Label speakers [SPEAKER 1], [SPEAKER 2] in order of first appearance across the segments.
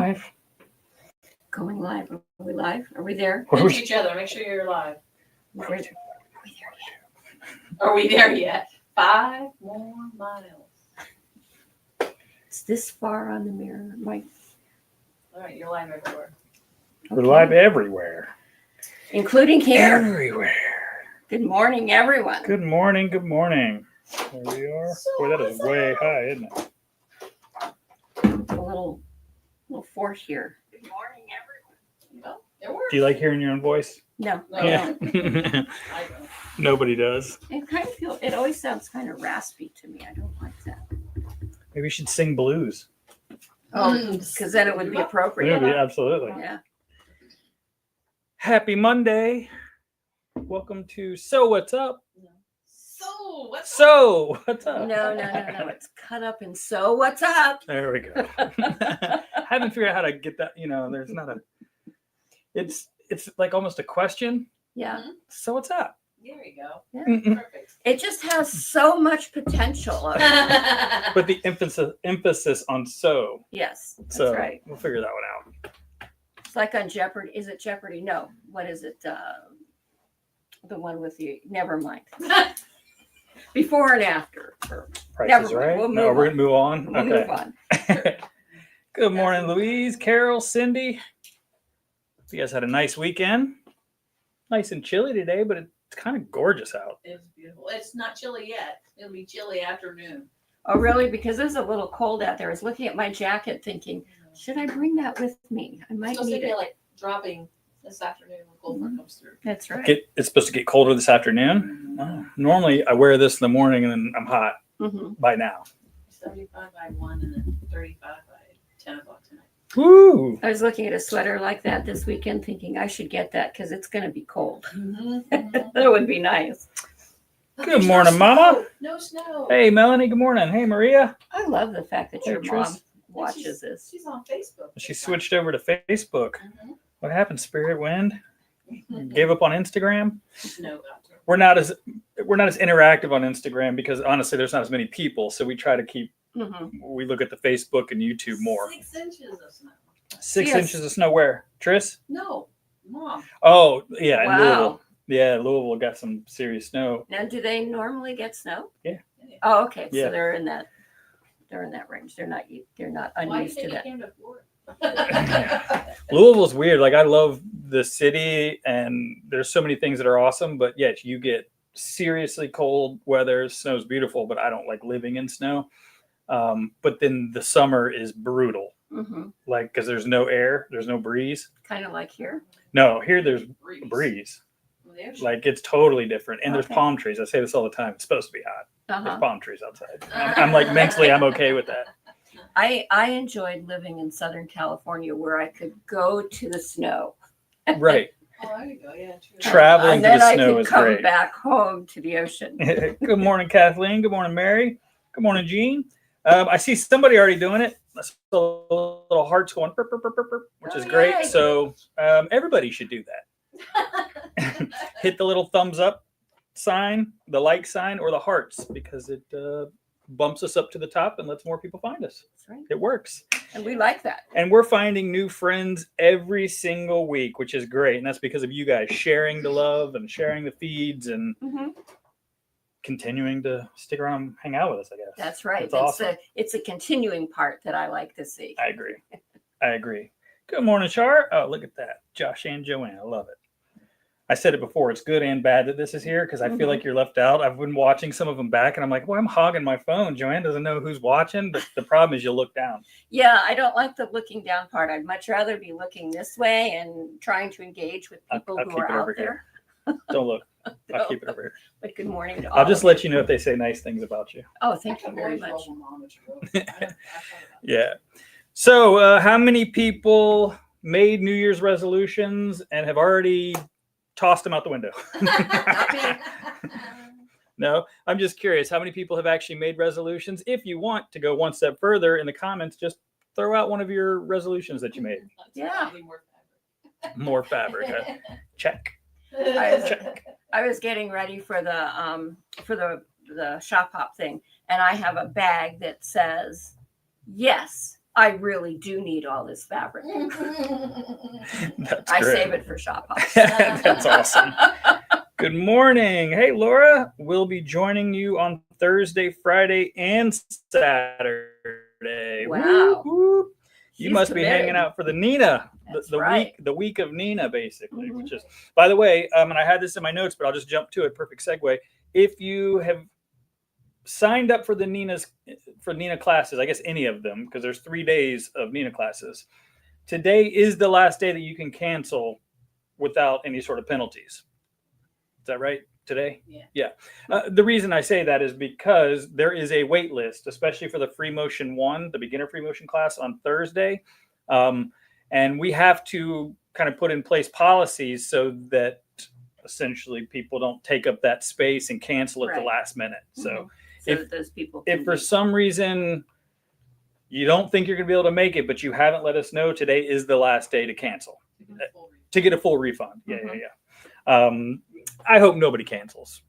[SPEAKER 1] live.
[SPEAKER 2] Going live. Are we live? Are we there?
[SPEAKER 3] Pinch each other. Make sure you're live.
[SPEAKER 2] Are we there yet?
[SPEAKER 3] Are we there yet? 5 more miles.
[SPEAKER 2] It's this far on the mirror, Mike.
[SPEAKER 3] All right, you're live everywhere.
[SPEAKER 1] We're live everywhere.
[SPEAKER 2] Including here.
[SPEAKER 1] Everywhere.
[SPEAKER 2] Good morning, everyone.
[SPEAKER 1] Good morning. Good morning. There we are. Boy, that is way high, isn't it?
[SPEAKER 2] A little fort here.
[SPEAKER 3] Good morning, everyone. Well, it works.
[SPEAKER 1] Do you like hearing your own voice?
[SPEAKER 2] No,
[SPEAKER 3] No.
[SPEAKER 2] I don't.
[SPEAKER 3] I don't.
[SPEAKER 1] Nobody does.
[SPEAKER 2] It always sounds kind of raspy to me. I don't like that.
[SPEAKER 1] Maybe you should sing blues.
[SPEAKER 2] Oh, because then it would be appropriate.
[SPEAKER 1] Maybe, absolutely.
[SPEAKER 2] Yeah.
[SPEAKER 1] Happy Monday. Welcome to So What's Up?
[SPEAKER 3] So, what's
[SPEAKER 1] So What's Up?
[SPEAKER 2] No. It's cut up and so what's up?
[SPEAKER 1] There we go. Haven't figured out how to get that, there's not a it's like almost a question.
[SPEAKER 2] Yeah.
[SPEAKER 1] So what's up?
[SPEAKER 3] There you go.
[SPEAKER 1] Mm-mm.
[SPEAKER 3] Perfect.
[SPEAKER 2] It just has so much potential.
[SPEAKER 1] But the emphasis on so.
[SPEAKER 2] Yes, that's
[SPEAKER 1] So
[SPEAKER 2] right.
[SPEAKER 1] we'll figure that one out.
[SPEAKER 2] It's like on Jeopardy. Is it Jeopardy? No. What is it? The one with the. Never mind. Before and after.
[SPEAKER 1] Price
[SPEAKER 2] Never
[SPEAKER 1] is
[SPEAKER 2] mind.
[SPEAKER 1] right.
[SPEAKER 2] We'll
[SPEAKER 1] No,
[SPEAKER 2] move
[SPEAKER 1] we're
[SPEAKER 2] on.
[SPEAKER 1] gonna move on.
[SPEAKER 2] We'll
[SPEAKER 1] Okay.
[SPEAKER 2] move on.
[SPEAKER 1] Good morning, Louise, Carol, Cindy. You guys had a nice weekend. Nice and chilly today, but it's kind of gorgeous out.
[SPEAKER 3] It's beautiful. It's not chilly yet. It'll be chilly afternoon.
[SPEAKER 2] Oh, really? Because it was a little cold out there. I was looking at my jacket thinking, should I bring that with me? I might
[SPEAKER 3] It's
[SPEAKER 2] need it.
[SPEAKER 3] like dropping this afternoon when cold front comes through.
[SPEAKER 2] That's right.
[SPEAKER 1] It's supposed to get colder this afternoon. Oh, normally, I wear this in the morning and then I'm hot
[SPEAKER 2] Mm-hmm.
[SPEAKER 1] by now.
[SPEAKER 3] 75 by 1 and then 35 by 10 o'clock tonight.
[SPEAKER 1] Woo!
[SPEAKER 2] I was looking at a sweater like that this weekend thinking I should get that because it's going to be cold. That would be nice.
[SPEAKER 1] Good morning, Mama.
[SPEAKER 3] No snow.
[SPEAKER 1] Hey, Melanie. Good morning. Hey, Maria.
[SPEAKER 2] I love the fact that
[SPEAKER 1] Hey,
[SPEAKER 2] your
[SPEAKER 1] Tris.
[SPEAKER 2] mom watches this.
[SPEAKER 3] She's on Facebook.
[SPEAKER 1] She switched over to Facebook.
[SPEAKER 3] Mhm.
[SPEAKER 1] What happened? Spirit wind? Gave up on Instagram?
[SPEAKER 3] Snow got to her.
[SPEAKER 1] We're not as interactive on Instagram because honestly, there's not as many people. So we try to keep.
[SPEAKER 2] Mm-hmm.
[SPEAKER 1] We look at the Facebook and YouTube more.
[SPEAKER 3] 6 inches of snow.
[SPEAKER 1] 6
[SPEAKER 2] Yes.
[SPEAKER 1] inches of snow. Where? Tris?
[SPEAKER 3] No, Mom.
[SPEAKER 1] Oh, yeah, in
[SPEAKER 2] Wow.
[SPEAKER 1] Louisville. Yeah, Louisville got some serious snow.
[SPEAKER 2] Now, do they normally get snow?
[SPEAKER 1] Yeah.
[SPEAKER 2] Oh, okay.
[SPEAKER 1] Yeah.
[SPEAKER 2] So they're in that range. They're not
[SPEAKER 3] Why do you
[SPEAKER 2] unused to
[SPEAKER 3] think it
[SPEAKER 2] that.
[SPEAKER 3] came to Florida?
[SPEAKER 1] Louisville's weird. Like I love the city, and there's so many things that are awesome. But yet you get seriously cold weather. Snow's beautiful, but I don't like living in snow. But then the summer is brutal.
[SPEAKER 2] Mm-hmm.
[SPEAKER 1] Like because there's no air, there's no breeze.
[SPEAKER 2] Kind of like here.
[SPEAKER 1] No, here there's a breeze.
[SPEAKER 3] Well, the ocean.
[SPEAKER 1] Like it's totally different, and there's
[SPEAKER 2] Okay.
[SPEAKER 1] palm trees. I say this all the time. It's supposed to be hot. There's
[SPEAKER 2] Uh-huh.
[SPEAKER 1] palm trees outside. I'm like mentally, I'm okay with that.
[SPEAKER 2] I enjoyed living in Southern California where I could go to the snow.
[SPEAKER 1] Right.
[SPEAKER 3] Oh, there you go. Yeah, true.
[SPEAKER 1] Traveling
[SPEAKER 2] and
[SPEAKER 1] to
[SPEAKER 2] then
[SPEAKER 1] the
[SPEAKER 2] I
[SPEAKER 1] snow
[SPEAKER 2] could
[SPEAKER 1] is
[SPEAKER 2] come
[SPEAKER 1] great.
[SPEAKER 2] back home to the ocean.
[SPEAKER 1] Good morning, Kathleen. Good morning, Mary. Good morning, Jean. I see somebody already doing it. I saw little hearts going, burp, burp, burp, burp, burp, which is
[SPEAKER 2] Oh,
[SPEAKER 1] great.
[SPEAKER 2] yay.
[SPEAKER 1] So everybody should do that. Hit the little thumbs up sign, the like sign, or the hearts because it bumps us up to the top and lets more people find us.
[SPEAKER 2] That's right.
[SPEAKER 1] It works.
[SPEAKER 2] And we like that.
[SPEAKER 1] And we're finding new friends every single week, which is great. And that's because of you guys sharing the love and sharing the feeds and
[SPEAKER 2] Mm-hmm.
[SPEAKER 1] continuing to stick around and hang out with us, I guess.
[SPEAKER 2] That's right.
[SPEAKER 1] That's awesome.
[SPEAKER 2] It's a continuing part that I like to see.
[SPEAKER 1] I agree. Good morning, Char. Oh, look at that. Josh and Joanne. I love it. I said it before. It's good and bad that this is here because I feel like you're left out. I've been watching some of them back and I'm like, well, I'm hogging my phone. Joanne doesn't know who's watching, but the problem is you'll look down.
[SPEAKER 2] Yeah, I don't like the looking down part. I'd much rather be looking this way and trying to engage with people
[SPEAKER 1] I'll
[SPEAKER 2] who
[SPEAKER 1] keep
[SPEAKER 2] are
[SPEAKER 1] it
[SPEAKER 2] out
[SPEAKER 1] over
[SPEAKER 2] there.
[SPEAKER 1] here. Don't look. I'll keep it over here.
[SPEAKER 2] But good morning to all
[SPEAKER 1] I'll just
[SPEAKER 2] of
[SPEAKER 1] let you know if they say nice things about you.
[SPEAKER 2] Oh, thank you very much.
[SPEAKER 1] Yeah. So how many people made New Year's resolutions and have already tossed them out the window? No, I'm just curious. How many people have actually made resolutions? If you want to go one step further in the comments, just throw out one of your resolutions that you made.
[SPEAKER 2] Yeah.
[SPEAKER 1] More fabric. Check.
[SPEAKER 2] I was getting ready for the shop hop thing, and I have a bag that says, "Yes, I really do need all this fabric.
[SPEAKER 1] That's
[SPEAKER 2] I
[SPEAKER 1] great.
[SPEAKER 2] save it for shop house.
[SPEAKER 1] That's awesome. Good morning. Hey, Laura. We'll be joining you on Thursday, Friday, and Saturday.
[SPEAKER 2] Wow.
[SPEAKER 1] Whoop, whoop. You
[SPEAKER 2] She's
[SPEAKER 1] must be hanging
[SPEAKER 2] committed.
[SPEAKER 1] out for the Nina,
[SPEAKER 2] That's
[SPEAKER 1] the
[SPEAKER 2] right.
[SPEAKER 1] week of Nina, basically.
[SPEAKER 2] Mhm.
[SPEAKER 1] Which is, by the way, and I had this in my notes, but I'll just jump to it. Perfect segue. If you have signed up for Nina classes, I guess any of them, because there's 3 days of Nina classes. Today is the last day that you can cancel without any sort of penalties. Is that right? Today?
[SPEAKER 3] Yeah.
[SPEAKER 1] The reason I say that is because there is a wait list, especially for the Free Motion 1, the beginner Free Motion class on Thursday. And we have to kind of put in place policies so that essentially people don't take up that space and cancel at the
[SPEAKER 2] Right.
[SPEAKER 1] last minute. So
[SPEAKER 2] So
[SPEAKER 1] if-
[SPEAKER 2] that those people
[SPEAKER 1] if
[SPEAKER 2] can
[SPEAKER 1] for
[SPEAKER 2] be-
[SPEAKER 1] some reason you don't think you're going to be able to make it, but you haven't let us know, today is the last day to cancel to get a full refund. Yeah. I hope nobody cancels.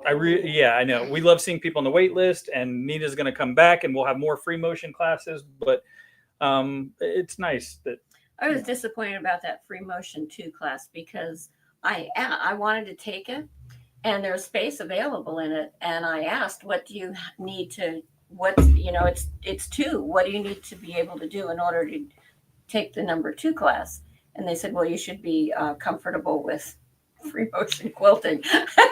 [SPEAKER 1] I know. We love seeing people on the wait list, and Nina's going to come back, and we'll have more Free Motion classes. But it's nice that
[SPEAKER 2] I was disappointed about that Free Motion 2 class because I wanted to take it and there's space available in it. And I asked, what do you need to, it's 2. What do you need to be able to do in order to take the number 2 class? And they said, well, you should be comfortable with Free Motion quilting.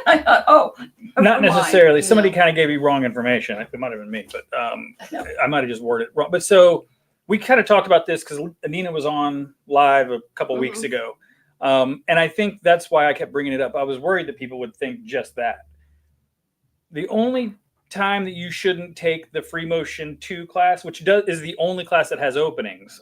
[SPEAKER 2] I thought, oh,
[SPEAKER 1] not
[SPEAKER 2] never
[SPEAKER 1] necessarily.
[SPEAKER 2] mind.
[SPEAKER 1] Somebody kind of gave you wrong information. It might have been me, but I might have just worded it wrong. But so we kind of talked about this because Nina was on live a couple weeks ago. And I think that's why I kept bringing it up. I was worried that people would think just that. The only time that you shouldn't take the Free Motion 2 class, which is the only class that has openings,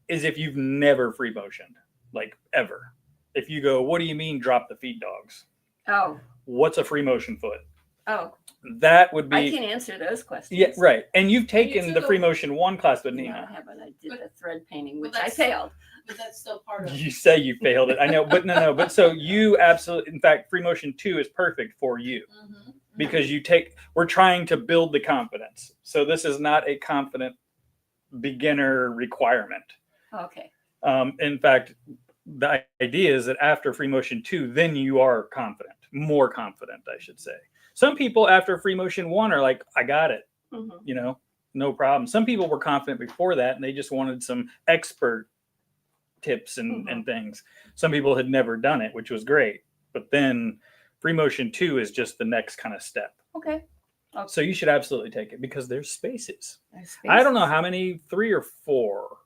[SPEAKER 1] is if you've never free motioned, like ever. If you go, what do you mean drop the feed dogs?
[SPEAKER 2] Oh,
[SPEAKER 1] What's a free motion foot?
[SPEAKER 2] oh,
[SPEAKER 1] That would be.
[SPEAKER 2] I can answer those questions.
[SPEAKER 1] Yeah, right. And you've taken
[SPEAKER 3] took
[SPEAKER 1] the
[SPEAKER 3] a-
[SPEAKER 1] Free Motion 1 class with
[SPEAKER 2] No, I
[SPEAKER 1] Nina.
[SPEAKER 2] haven't. I did the thread painting,
[SPEAKER 3] But
[SPEAKER 2] which I
[SPEAKER 3] that's-
[SPEAKER 2] failed.
[SPEAKER 3] But that's still part of
[SPEAKER 1] You say you failed it. I know, but no. But so you absolutely, in fact, Free Motion 2 is perfect for you because we're trying to build the confidence. So this is not a confident beginner requirement.
[SPEAKER 2] Okay.
[SPEAKER 1] In fact, the idea is that after Free Motion 2, then you are confident, more confident, I should say. Some people after Free Motion 1 are like, I got it,
[SPEAKER 2] Mhm.
[SPEAKER 1] no problem. Some people were confident before that and they just wanted some expert tips and things. Some people had never done it, which was great. But then Free Motion 2 is just the next kind of step.
[SPEAKER 2] Okay.
[SPEAKER 1] So you should absolutely take it because there's spaces.
[SPEAKER 2] There's
[SPEAKER 1] I don't know
[SPEAKER 2] spaces.
[SPEAKER 1] how many, 3 or 4.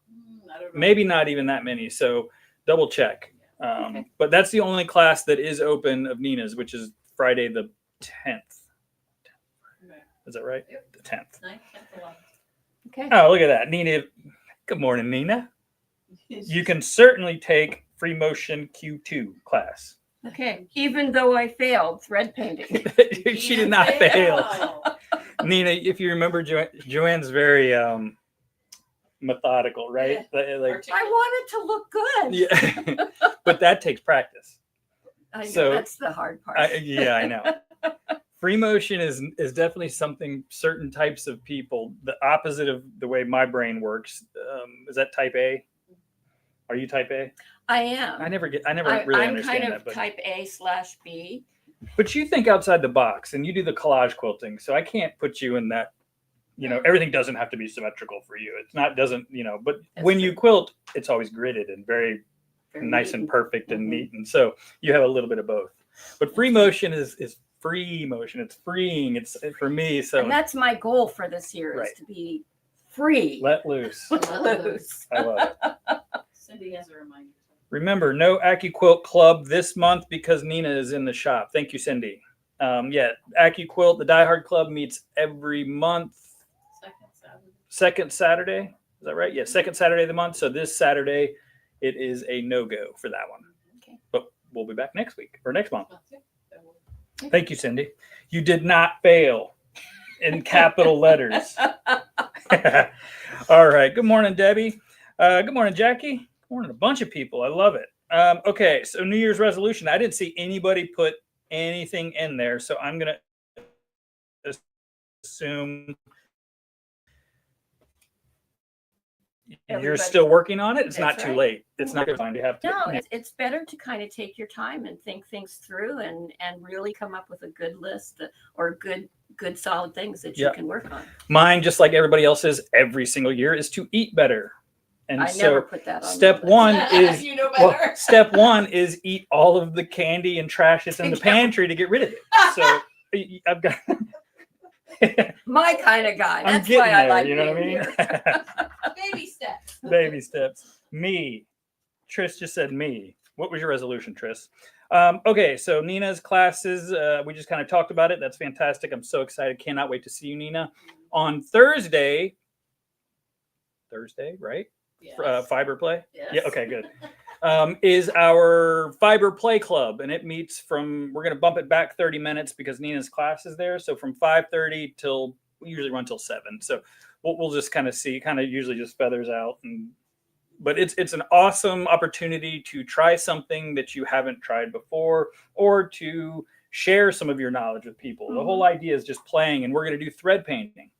[SPEAKER 3] I don't know.
[SPEAKER 1] Maybe not even that many. So double check.
[SPEAKER 2] Okay.
[SPEAKER 1] But that's the only class that is open of Nina's, which is Friday the 10th.
[SPEAKER 3] Okay.
[SPEAKER 1] Is that right?
[SPEAKER 3] Yep.
[SPEAKER 1] The 10th.
[SPEAKER 3] 9th, 10th, 11th.
[SPEAKER 2] Okay.
[SPEAKER 1] Oh, look at that. Nina. Good morning, Nina. You can certainly take Free Motion Q2 class.
[SPEAKER 2] Okay. Even though I failed thread painting.
[SPEAKER 1] She did not fail. Nina, if you remember, Joanne's very methodical, right? Like,
[SPEAKER 2] I wanted to look good.
[SPEAKER 1] yeah. But that takes practice.
[SPEAKER 2] I know,
[SPEAKER 1] So,
[SPEAKER 2] that's the hard part.
[SPEAKER 1] Yeah, I know. Free motion is definitely something certain types of people, the opposite of the way my brain works. Is that type A? Are you type A?
[SPEAKER 2] I am.
[SPEAKER 1] I never really
[SPEAKER 2] I'm
[SPEAKER 1] understand
[SPEAKER 2] kind
[SPEAKER 1] that.
[SPEAKER 2] of
[SPEAKER 1] But,
[SPEAKER 2] type A/B.
[SPEAKER 1] but you think outside the box and you do the collage quilting. So I can't put you in that, everything doesn't have to be symmetrical for you. It's not, but
[SPEAKER 2] That's
[SPEAKER 1] when
[SPEAKER 2] true.
[SPEAKER 1] you quilt, it's always gridded and very
[SPEAKER 2] Very
[SPEAKER 1] nice
[SPEAKER 2] neat.
[SPEAKER 1] and perfect and
[SPEAKER 2] Mhm.
[SPEAKER 1] neat. And so you have a little bit of both. But free motion is free motion. It's freeing. It's for me. So
[SPEAKER 2] And that's my goal for this year
[SPEAKER 1] Right.
[SPEAKER 2] is to be free.
[SPEAKER 1] let loose.
[SPEAKER 2] Loose.
[SPEAKER 1] I love it.
[SPEAKER 3] Cindy has a reminder.
[SPEAKER 1] Remember, no AccuQuilt Club this month because Nina is in the shop. Thank you, Cindy. AccuQuilt, the Die Hard Club meets every month,
[SPEAKER 3] Second Saturday.
[SPEAKER 1] second Saturday. Is that right? Yeah, second Saturday of the month. So this Saturday, it is a no-go for that one.
[SPEAKER 2] Okay.
[SPEAKER 1] But we'll be back next week or next month.
[SPEAKER 3] Okay.
[SPEAKER 1] Thank you, Cindy. You did not fail in capital letters. All right. Good morning, Debbie. Good morning, Jackie. Good morning, a bunch of people. I love it. Okay, so New Year's resolution. I didn't see anybody put anything in there, so I'm going to assume you're
[SPEAKER 2] Everybody-
[SPEAKER 1] still working on it, it's
[SPEAKER 2] That's
[SPEAKER 1] not too
[SPEAKER 2] right.
[SPEAKER 1] late. It's not good time to have to.
[SPEAKER 2] No, it's better to kind of take your time and think things through and really come up with a good list or good solid things that you
[SPEAKER 1] Yeah.
[SPEAKER 2] can work on.
[SPEAKER 1] Mine, just like everybody else's, every single year is to eat better. And
[SPEAKER 2] I
[SPEAKER 1] so
[SPEAKER 2] never put that on.
[SPEAKER 1] step
[SPEAKER 2] my list.
[SPEAKER 1] one is
[SPEAKER 3] You know
[SPEAKER 1] well,
[SPEAKER 3] better.
[SPEAKER 1] step one is eat all of the candy and trash that's in the pantry to get rid of it. So I've got.
[SPEAKER 2] My kind of guy.
[SPEAKER 1] I'm
[SPEAKER 2] That's
[SPEAKER 1] getting
[SPEAKER 2] why I
[SPEAKER 1] there.
[SPEAKER 2] like
[SPEAKER 1] You know what I
[SPEAKER 2] being
[SPEAKER 1] mean?
[SPEAKER 2] here.
[SPEAKER 3] Baby steps.
[SPEAKER 1] Baby steps. Me. Trish just said me. What was your resolution, Trish? Okay, so Nina's classes, we just kind of talked about it. That's fantastic. I'm so excited. Cannot wait to see you, Nina. On Thursday, right?
[SPEAKER 3] Yes.
[SPEAKER 1] Fiber play?
[SPEAKER 3] Yes.
[SPEAKER 1] Yeah, okay, good. Is our Fiber Play Club, and it meets from, we're going to bump it back 30 minutes because Nina's class is there. So from 5:30 till, we usually run till 7. So we'll just kind of see, kind of usually just feathers out. But it's an awesome opportunity to try something that you haven't tried before, or to share some of your knowledge with people. The whole idea is just playing, and we're going to do thread painting.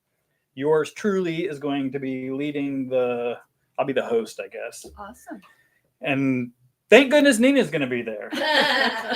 [SPEAKER 1] Yours truly is going to be leading I'll be the host, I guess.
[SPEAKER 2] Awesome.
[SPEAKER 1] And thank goodness Nina's going to be there.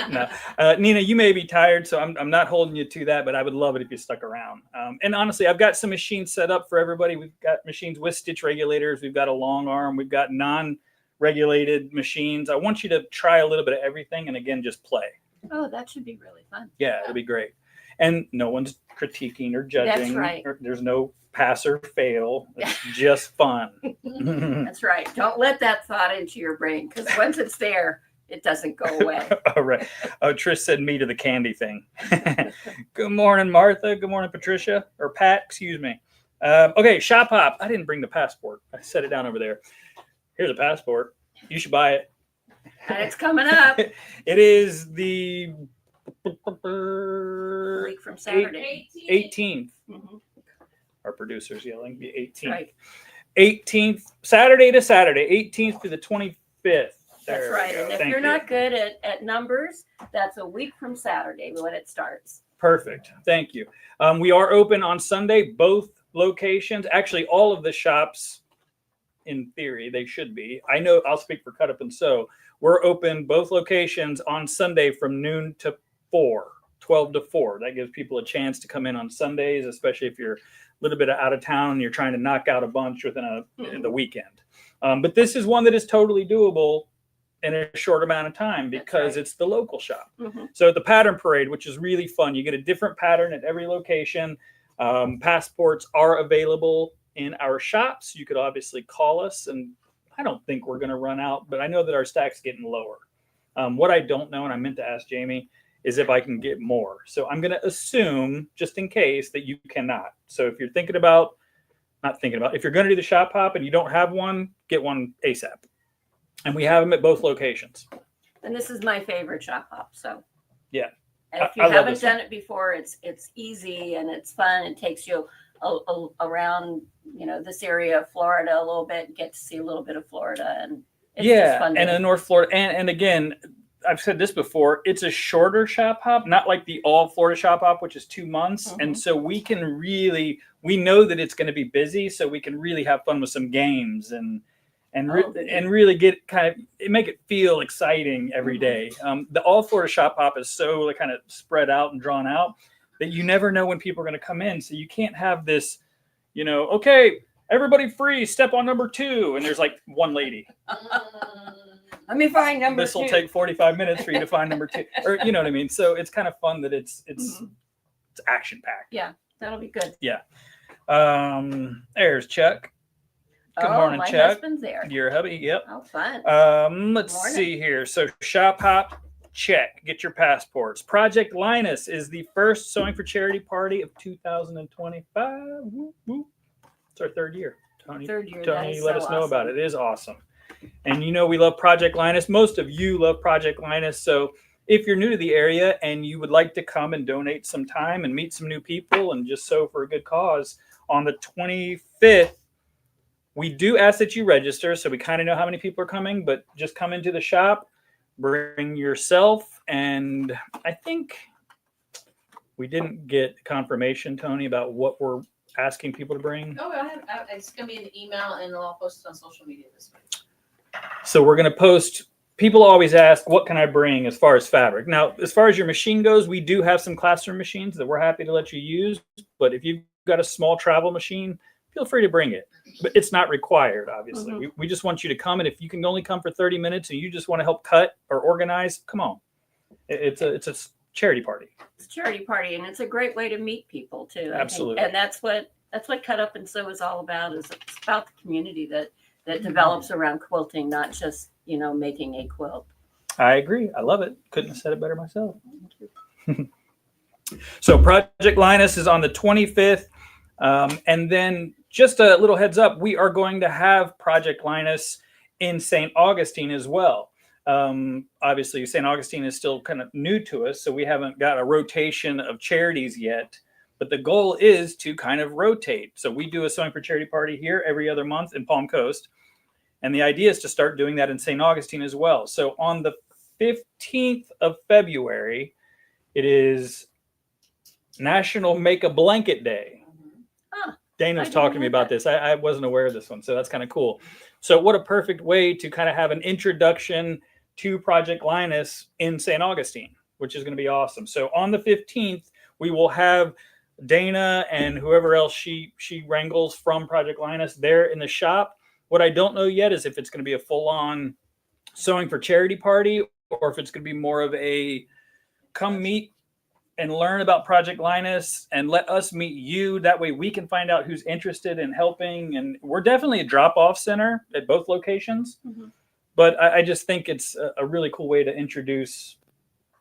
[SPEAKER 1] No, Nina, you may be tired, so I'm not holding you to that, but I would love it if you stuck around. And honestly, I've got some machines set up for everybody. We've got machines with stitch regulators. We've got a long arm. We've got non-regulated machines. I want you to try a little bit of everything, and again, just play.
[SPEAKER 2] Oh, that should be really fun.
[SPEAKER 1] Yeah, it'll be great. And no one's critiquing or judging.
[SPEAKER 2] That's right.
[SPEAKER 1] There's no pass or fail. It's just fun.
[SPEAKER 2] That's right. Don't let that thought into your brain, because once it's there, it doesn't go away.
[SPEAKER 1] All right. Oh, Trish said me to the candy thing. Good morning, Martha. Good morning, Patricia. Or Pat, excuse me. Okay, shop hop. I didn't bring the passport. I set it down over there. Here's a passport. You should buy it.
[SPEAKER 2] And it's coming up
[SPEAKER 1] It is the
[SPEAKER 2] a week from Saturday.
[SPEAKER 1] 18th.
[SPEAKER 2] Mhm.
[SPEAKER 1] Our producer's yelling. The 18th.
[SPEAKER 2] Right.
[SPEAKER 1] 18th, Saturday to Saturday, 18th to the 25th.
[SPEAKER 2] That's
[SPEAKER 1] There we
[SPEAKER 2] right.
[SPEAKER 1] go.
[SPEAKER 2] And if
[SPEAKER 1] Thank
[SPEAKER 2] you're
[SPEAKER 1] you.
[SPEAKER 2] not good at numbers, that's a week from Saturday when it starts.
[SPEAKER 1] Perfect. Thank you. We are open on Sunday, both locations. Actually, all of the shops, in theory, they should be. I know I'll speak for Cut Up and Sew. We're open both locations on Sunday from noon to 4, 12 to 4. That gives people a chance to come in on Sundays, especially if you're a little bit out of town and you're trying to knock out a bunch within the weekend. But this is one that is totally doable in a short amount of time because
[SPEAKER 2] right.
[SPEAKER 1] it's the local shop.
[SPEAKER 2] Mm-hmm.
[SPEAKER 1] So the pattern parade, which is really fun, you get a different pattern at every location. Passports are available in our shops. You could obviously call us, and I don't think we're going to run out, but I know that our stack's getting lower. What I don't know, and I meant to ask Jamie, is if I can get more. So I'm going to assume, just in case, that you cannot. So if you're if you're going to do the shop hop and you don't have one, get one ASAP. And we have them at both locations.
[SPEAKER 2] And this is my favorite shop hop. So
[SPEAKER 1] Yeah.
[SPEAKER 2] and if you
[SPEAKER 1] I love
[SPEAKER 2] haven't
[SPEAKER 1] this
[SPEAKER 2] done
[SPEAKER 1] one.
[SPEAKER 2] it before, it's easy and it's fun. It takes you around, this area of Florida a little bit, get to see a little bit of Florida, and it's just fun.
[SPEAKER 1] And in North Florida, and again, I've said this before, it's a shorter shop hop, not like the all Florida shop hop, which is 2 months.
[SPEAKER 2] Mhm.
[SPEAKER 1] And so we know that it's going to be busy, so we can really have fun with some games and really get make it feel exciting every day. The all Florida shop hop is so kind of spread out and drawn out that you never know when people are going to come in. So you can't have this, okay, everybody free, step on number 2, and there's like one lady.
[SPEAKER 2] Let me find number 2.
[SPEAKER 1] This will take 45 minutes for you to find number 2, or you know what I mean. So it's kind of fun that it's action packed.
[SPEAKER 2] Yeah, that'll be good.
[SPEAKER 1] Yeah. There's Chuck. Good morning,
[SPEAKER 2] my
[SPEAKER 1] Chuck.
[SPEAKER 2] husband's there.
[SPEAKER 1] Your hubby. Yep.
[SPEAKER 2] Oh, fun.
[SPEAKER 1] Let's
[SPEAKER 2] Morning.
[SPEAKER 1] see here. So shop hop, check. Get your passports. Project Linus is the first Sewing for Charity party of 2025. Woo, woo. It's our 3rd year. Tony,
[SPEAKER 2] Third year.
[SPEAKER 1] Tony, let us know about it. It is awesome. And we love Project Linus. Most of you love Project Linus. So if you're new to the area and you would like to come and donate some time and meet some new people and just sew for a good cause, on the 25th, we do ask that you register, so we kind of know how many people are coming, but just come into the shop, bring yourself, and I think we didn't get confirmation, Tony, about what we're asking people to bring?
[SPEAKER 3] Oh, it's gonna be an email and I'll post it on social media this week.
[SPEAKER 1] So we're going to post. People always ask, what can I bring as far as fabric? Now, as far as your machine goes, we do have some classroom machines that we're happy to let you use. But if you've got a small travel machine, feel free to bring it. But it's not required, obviously. We just want you to come. And if you can only come for 30 minutes and you just want to help cut or organize, come on. It's a charity party.
[SPEAKER 2] It's a charity party, and it's a great way to meet people too.
[SPEAKER 1] Absolutely.
[SPEAKER 2] And that's what Cut Up and Sew is all about. Is it's about the community that develops around quilting, not just making a quilt.
[SPEAKER 1] I agree. I love it. Couldn't have said it better myself. So Project Linus is on the 25th. And then just a little heads up, we are going to have Project Linus in St. Augustine as well. Obviously, St. Augustine is still kind of new to us, so we haven't got a rotation of charities yet. But the goal is to kind of rotate. So we do a Sewing for Charity party here every other month in Palm Coast. And the idea is to start doing that in St. Augustine as well. So on the 15th of February, it is National Make a Blanket Day. Dana was talking to me about this. I wasn't aware of this one, so that's kind of cool. So what a perfect way to kind of have an introduction to Project Linus in St. Augustine, which is going to be awesome. So on the 15th, we will have Dana and whoever else she wrangles from Project Linus there in the shop. What I don't know yet is if it's going to be a full-on Sewing for Charity party or if it's going to be more of a come meet and learn about Project Linus and let us meet you. That way we can find out who's interested in helping. And we're definitely a drop-off center at both locations. But I just think it's a really cool way to introduce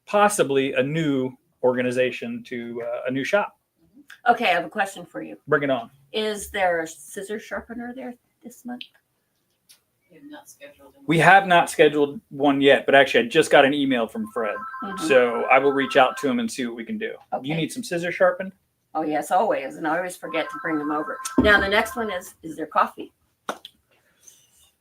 [SPEAKER 1] possibly a new organization to a new shop.
[SPEAKER 2] Okay, I have a question for you.
[SPEAKER 1] Bring it on.
[SPEAKER 2] Is there a scissor sharpener there this month?
[SPEAKER 1] We have not scheduled one yet, but actually I just got an email from Fred. So I will reach out to him and see what we can do.
[SPEAKER 2] Okay.
[SPEAKER 1] You need some scissors sharpened?
[SPEAKER 2] Oh, yes, always. And I always forget to bring them over. Now, the next one is there coffee?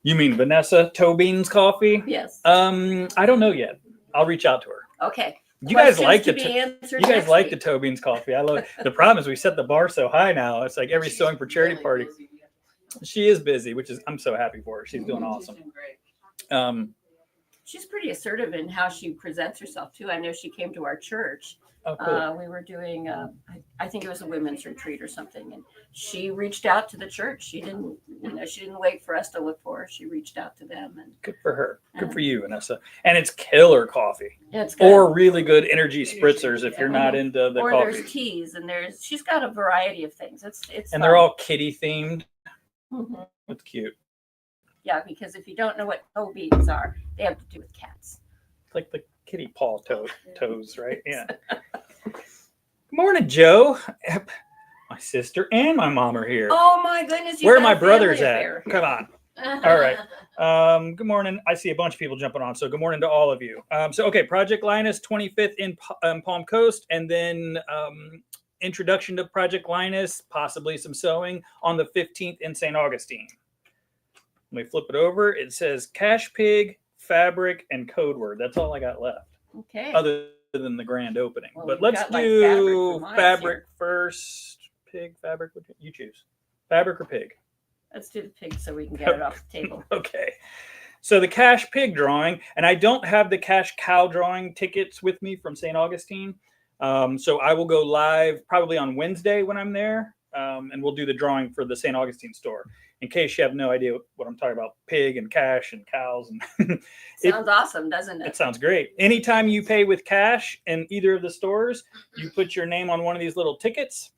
[SPEAKER 1] You mean Vanessa Tobin's coffee?
[SPEAKER 2] Yes.
[SPEAKER 1] I don't know yet. I'll reach out to her.
[SPEAKER 2] Okay.
[SPEAKER 1] You guys like
[SPEAKER 2] the
[SPEAKER 1] the Tobin's coffee. I love it. The problem is we set the bar so high now. It's like every Sewing for Charity party. She is busy, which is I'm so happy for her. She's doing awesome.
[SPEAKER 2] She's pretty assertive in how she presents herself too. I know she came to our church.
[SPEAKER 1] Oh, cool.
[SPEAKER 2] We were doing, I think it was a women's retreat or something, and she reached out to the church. She didn't wait for us to look for her. She reached out to them. And
[SPEAKER 1] good for her. Good for you, Vanessa. And it's killer coffee.
[SPEAKER 2] Yeah, it's good.
[SPEAKER 1] Or really good energy spritzers if you're not into the
[SPEAKER 2] or
[SPEAKER 1] coffee.
[SPEAKER 2] There's teas and she's got a variety of things. It's
[SPEAKER 1] and
[SPEAKER 2] fun.
[SPEAKER 1] They're all kitty themed. It's cute.
[SPEAKER 2] Yeah, because if you don't know what toe beans are, they have to do with cats.
[SPEAKER 1] It's like the kitty paw toes, right? Yeah. Good morning, Joe. My sister and my mom are here.
[SPEAKER 2] Oh my goodness!
[SPEAKER 1] Where are my brothers at? Come on. All right. Good morning. I see a bunch of people jumping on. So good morning to all of you. Okay, Project Linus, 25th in Palm Coast, and then introduction to Project Linus, possibly some sewing on the 15th in St. Augustine. Let me flip it over. It says Cash Pig, Fabric, and Code Word. That's all I got left.
[SPEAKER 2] Okay.
[SPEAKER 1] Other than the grand opening.
[SPEAKER 2] Well,
[SPEAKER 1] but
[SPEAKER 2] we've
[SPEAKER 1] let's
[SPEAKER 2] got, like,
[SPEAKER 1] do
[SPEAKER 2] fabric
[SPEAKER 1] fabric first. Pig, fabric. You choose. Fabric or pig?
[SPEAKER 2] Let's do the pig so we can get it off the table.
[SPEAKER 1] Okay. So the Cash Pig drawing, and I don't have the Cash Cow drawing tickets with me from St. Augustine. So I will go live probably on Wednesday when I'm there, and we'll do the drawing for the St. Augustine store. In case you have no idea what I'm talking about, pig and cash and cows. And
[SPEAKER 2] Sounds awesome, doesn't it?
[SPEAKER 1] It sounds great. Anytime you pay with cash in either of the stores, you put your name on one of these little tickets.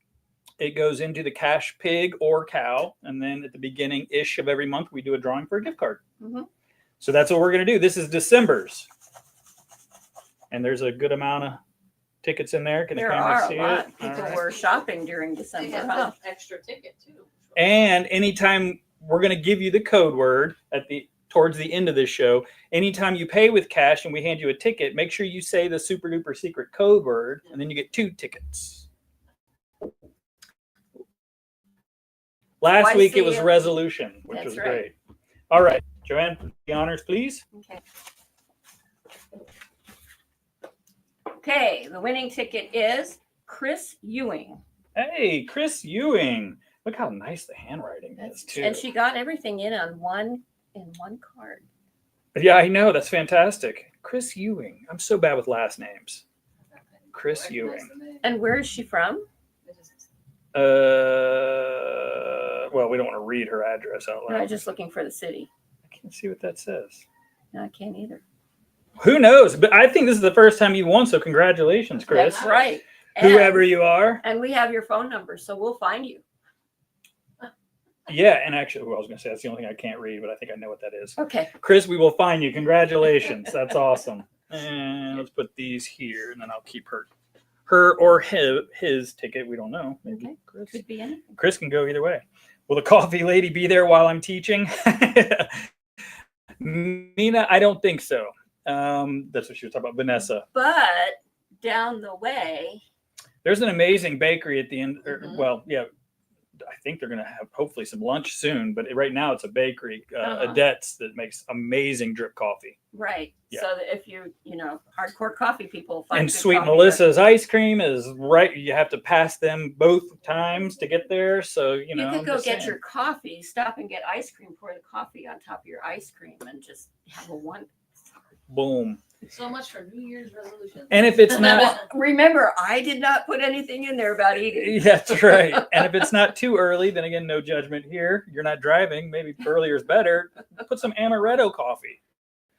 [SPEAKER 1] It goes into the Cash Pig or Cow. And then at the beginning-ish of every month, we do a drawing for a gift card. So that's what we're going to do. This is December's. And there's a good amount of tickets in there. Can the camera see it?
[SPEAKER 2] People were shopping during December.
[SPEAKER 3] They have an extra ticket too.
[SPEAKER 1] And anytime we're going to give you the code word towards the end of this show, anytime you pay with cash and we hand you a ticket, make sure you say the super duper secret code word, and then you get 2 tickets. Last week it was resolution, which was great. All right, Joanne, the honors, please.
[SPEAKER 2] Okay, the winning ticket is Chris Ewing.
[SPEAKER 1] Hey, Chris Ewing. Look how nice the handwriting is too.
[SPEAKER 2] And she got everything in one card.
[SPEAKER 1] Yeah, I know. That's fantastic. Chris Ewing. I'm so bad with last names. Chris
[SPEAKER 3] Recognize
[SPEAKER 1] Ewing.
[SPEAKER 3] the name.
[SPEAKER 2] And where is she from?
[SPEAKER 3] It just-
[SPEAKER 1] Well, we don't want to read her address out
[SPEAKER 2] No,
[SPEAKER 1] loud.
[SPEAKER 2] I'm just looking for the city.
[SPEAKER 1] I can't see what that says.
[SPEAKER 2] No, I can't either.
[SPEAKER 1] Who knows? But I think this is the first time you won, so congratulations, Chris.
[SPEAKER 2] That's right.
[SPEAKER 1] Whoever you are.
[SPEAKER 2] And we have your phone number, so we'll find you.
[SPEAKER 1] Yeah, and actually, I was going to say that's the only thing I can't read, but I think I know what that is.
[SPEAKER 2] Okay.
[SPEAKER 1] Chris, we will find you. Congratulations. That's awesome. And let's put these here, and then I'll keep her or his ticket. We don't know. Maybe
[SPEAKER 2] Okay.
[SPEAKER 1] Chris.
[SPEAKER 2] Could be anything.
[SPEAKER 1] Chris can go either way. Will the coffee lady be there while I'm teaching? Nina, I don't think so. That's what she was talking about. Vanessa.
[SPEAKER 2] But down the way,
[SPEAKER 1] There's an amazing bakery at the end.
[SPEAKER 2] Mhm.
[SPEAKER 1] Well, yeah, I think they're going to have hopefully some lunch soon, but right now it's a bakery,
[SPEAKER 2] Uh-huh.
[SPEAKER 1] Adette's, that makes amazing drip coffee.
[SPEAKER 2] right.
[SPEAKER 1] Yeah.
[SPEAKER 2] So that if hardcore coffee people find
[SPEAKER 1] And
[SPEAKER 2] good
[SPEAKER 1] Sweet
[SPEAKER 2] coffee
[SPEAKER 1] Melissa's ice cream is right. You have to pass them both times to get there. So,
[SPEAKER 2] You
[SPEAKER 1] know,
[SPEAKER 2] could
[SPEAKER 1] I'm
[SPEAKER 2] go
[SPEAKER 1] just
[SPEAKER 2] get
[SPEAKER 1] saying.
[SPEAKER 2] your coffee, stop and get ice cream, pour the coffee on top of your ice cream, and just have a one.
[SPEAKER 1] Boom.
[SPEAKER 3] So much for New Year's resolutions.
[SPEAKER 1] And if it's not,
[SPEAKER 2] Remember, I did not put anything in there about eating.
[SPEAKER 1] yeah, that's right. And if it's not too early, then again, no judgment here. You're not driving. Maybe earlier is better. Put some amaretto coffee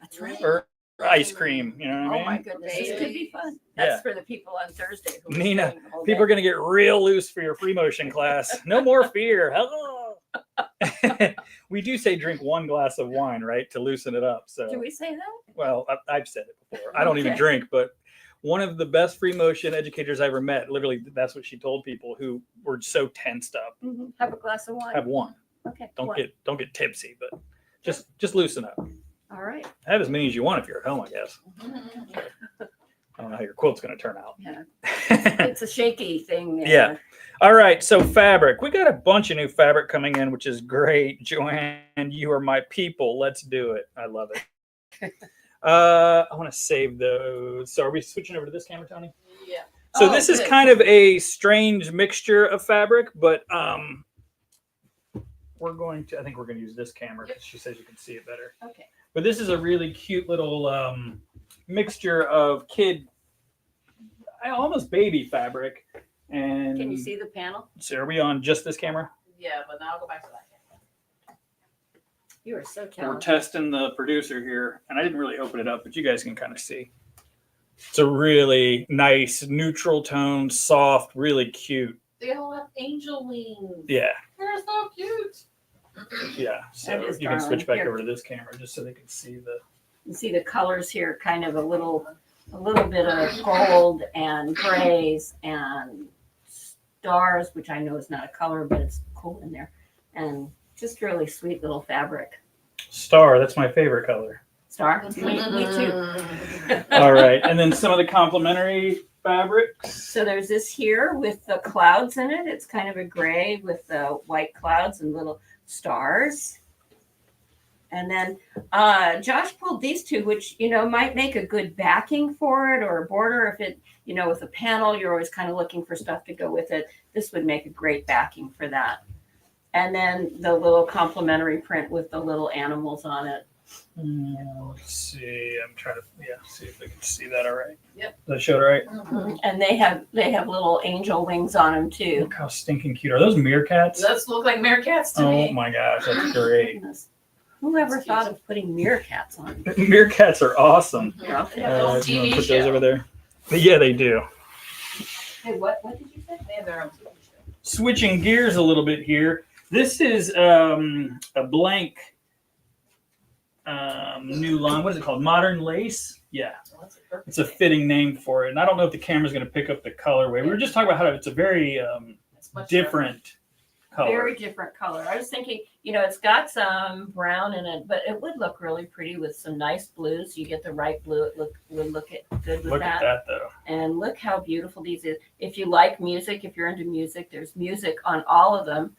[SPEAKER 2] That's right.
[SPEAKER 1] or ice cream. You know what I
[SPEAKER 2] Oh
[SPEAKER 1] mean?
[SPEAKER 2] my goodness, this could be fun.
[SPEAKER 1] Yeah.
[SPEAKER 2] That's for the people on Thursday. Who are
[SPEAKER 1] Nina,
[SPEAKER 2] staying the whole
[SPEAKER 1] People are
[SPEAKER 2] day.
[SPEAKER 1] going to get real loose for your free motion class. No more fear. Hello. We do say drink one glass of wine, right, to loosen it up. So,
[SPEAKER 2] Do we say that?
[SPEAKER 1] well, I've said it before. I don't even
[SPEAKER 2] Okay.
[SPEAKER 1] drink, but one of the best free motion educators I ever met, literally, that's what she told people who were so tensed up.
[SPEAKER 2] Mhm. Have a glass of wine.
[SPEAKER 1] Have one.
[SPEAKER 2] Okay.
[SPEAKER 1] Don't
[SPEAKER 2] one.
[SPEAKER 1] get tipsy, but just loosen up.
[SPEAKER 2] All right.
[SPEAKER 1] Have as many as you want if you're at home, I guess. I don't know how your quilt's going to turn out.
[SPEAKER 2] Yeah. It's a shaky thing. There.
[SPEAKER 1] Yeah. All right, so fabric. We got a bunch of new fabric coming in, which is great. Joanne, you are my people. Let's do it. I love it. I want to save those. So are we switching over to this camera, Tony?
[SPEAKER 3] Yeah.
[SPEAKER 1] So
[SPEAKER 2] Oh,
[SPEAKER 1] this is
[SPEAKER 2] good.
[SPEAKER 1] kind of a strange mixture of fabric, but we're going to, I think we're going to use this camera because she says you can see it better.
[SPEAKER 2] Okay.
[SPEAKER 1] But this is a really cute little mixture of almost baby fabric. And
[SPEAKER 2] Can you see the panel?
[SPEAKER 1] So are we on just this camera?
[SPEAKER 3] Yeah, but now I'll go back to that camera.
[SPEAKER 2] You are so
[SPEAKER 1] We're
[SPEAKER 2] talented.
[SPEAKER 1] testing the producer here, and I didn't really open it up, but you guys can kind of see. It's a really nice, neutral tone, soft, really cute.
[SPEAKER 3] They all have angel wings.
[SPEAKER 1] Yeah,
[SPEAKER 3] They're so cute.
[SPEAKER 1] yeah. So
[SPEAKER 2] That is
[SPEAKER 1] you can switch back
[SPEAKER 2] darling.
[SPEAKER 1] over to this camera just so they can see the.
[SPEAKER 2] You see the colors here, kind of a little bit of gold and grays and stars, which I know is not a color, but it's cool in there. And just really sweet little fabric.
[SPEAKER 1] Star, that's my favorite color.
[SPEAKER 2] Star? Me too.
[SPEAKER 1] All right, and then some of the complementary fabrics.
[SPEAKER 2] So there's this here with the clouds in it. It's kind of a gray with the white clouds and little stars. And then Josh pulled these two, which, might make a good backing for it or a border. If it, with a panel, you're always kind of looking for stuff to go with it. This would make a great backing for that. And then the little complementary print with the little animals on it.
[SPEAKER 1] Let's see. I'm trying to see if they can see that all right.
[SPEAKER 3] Yep.
[SPEAKER 1] Does that show it all right?
[SPEAKER 3] Mhm.
[SPEAKER 2] And they have little angel wings on them too.
[SPEAKER 1] Look how stinking cute. Are those meerkats?
[SPEAKER 3] Those look like meerkats to
[SPEAKER 1] Oh
[SPEAKER 3] me.
[SPEAKER 1] my gosh, that's great.
[SPEAKER 2] Goodness. Whoever
[SPEAKER 3] That's
[SPEAKER 2] thought
[SPEAKER 3] cute.
[SPEAKER 2] of putting meerkats on?
[SPEAKER 1] Meerkats are awesome.
[SPEAKER 2] Yeah.
[SPEAKER 3] They have their own
[SPEAKER 1] You wanna
[SPEAKER 3] TV
[SPEAKER 1] put
[SPEAKER 3] show.
[SPEAKER 1] those over there? Yeah, they do.
[SPEAKER 2] Hey, what did you say?
[SPEAKER 3] They have their own TV show.
[SPEAKER 1] Switching gears a little bit here. This is a blank new line. What is it called? Modern lace? Yeah.
[SPEAKER 3] So that's a perfect
[SPEAKER 1] It's a
[SPEAKER 3] thing.
[SPEAKER 1] fitting name for it. And I don't know if the camera's going to pick up the colorway. We were just talking about how it's a very
[SPEAKER 3] It's much
[SPEAKER 1] different color.
[SPEAKER 2] Very different color. I was thinking, it's got some brown in it, but it would look really pretty with some nice blues. You get the right blue, it would look good with
[SPEAKER 1] Look
[SPEAKER 2] that.
[SPEAKER 1] at that, though.
[SPEAKER 2] And look how beautiful these is. If you like music, if you're into music, there's music on all of them,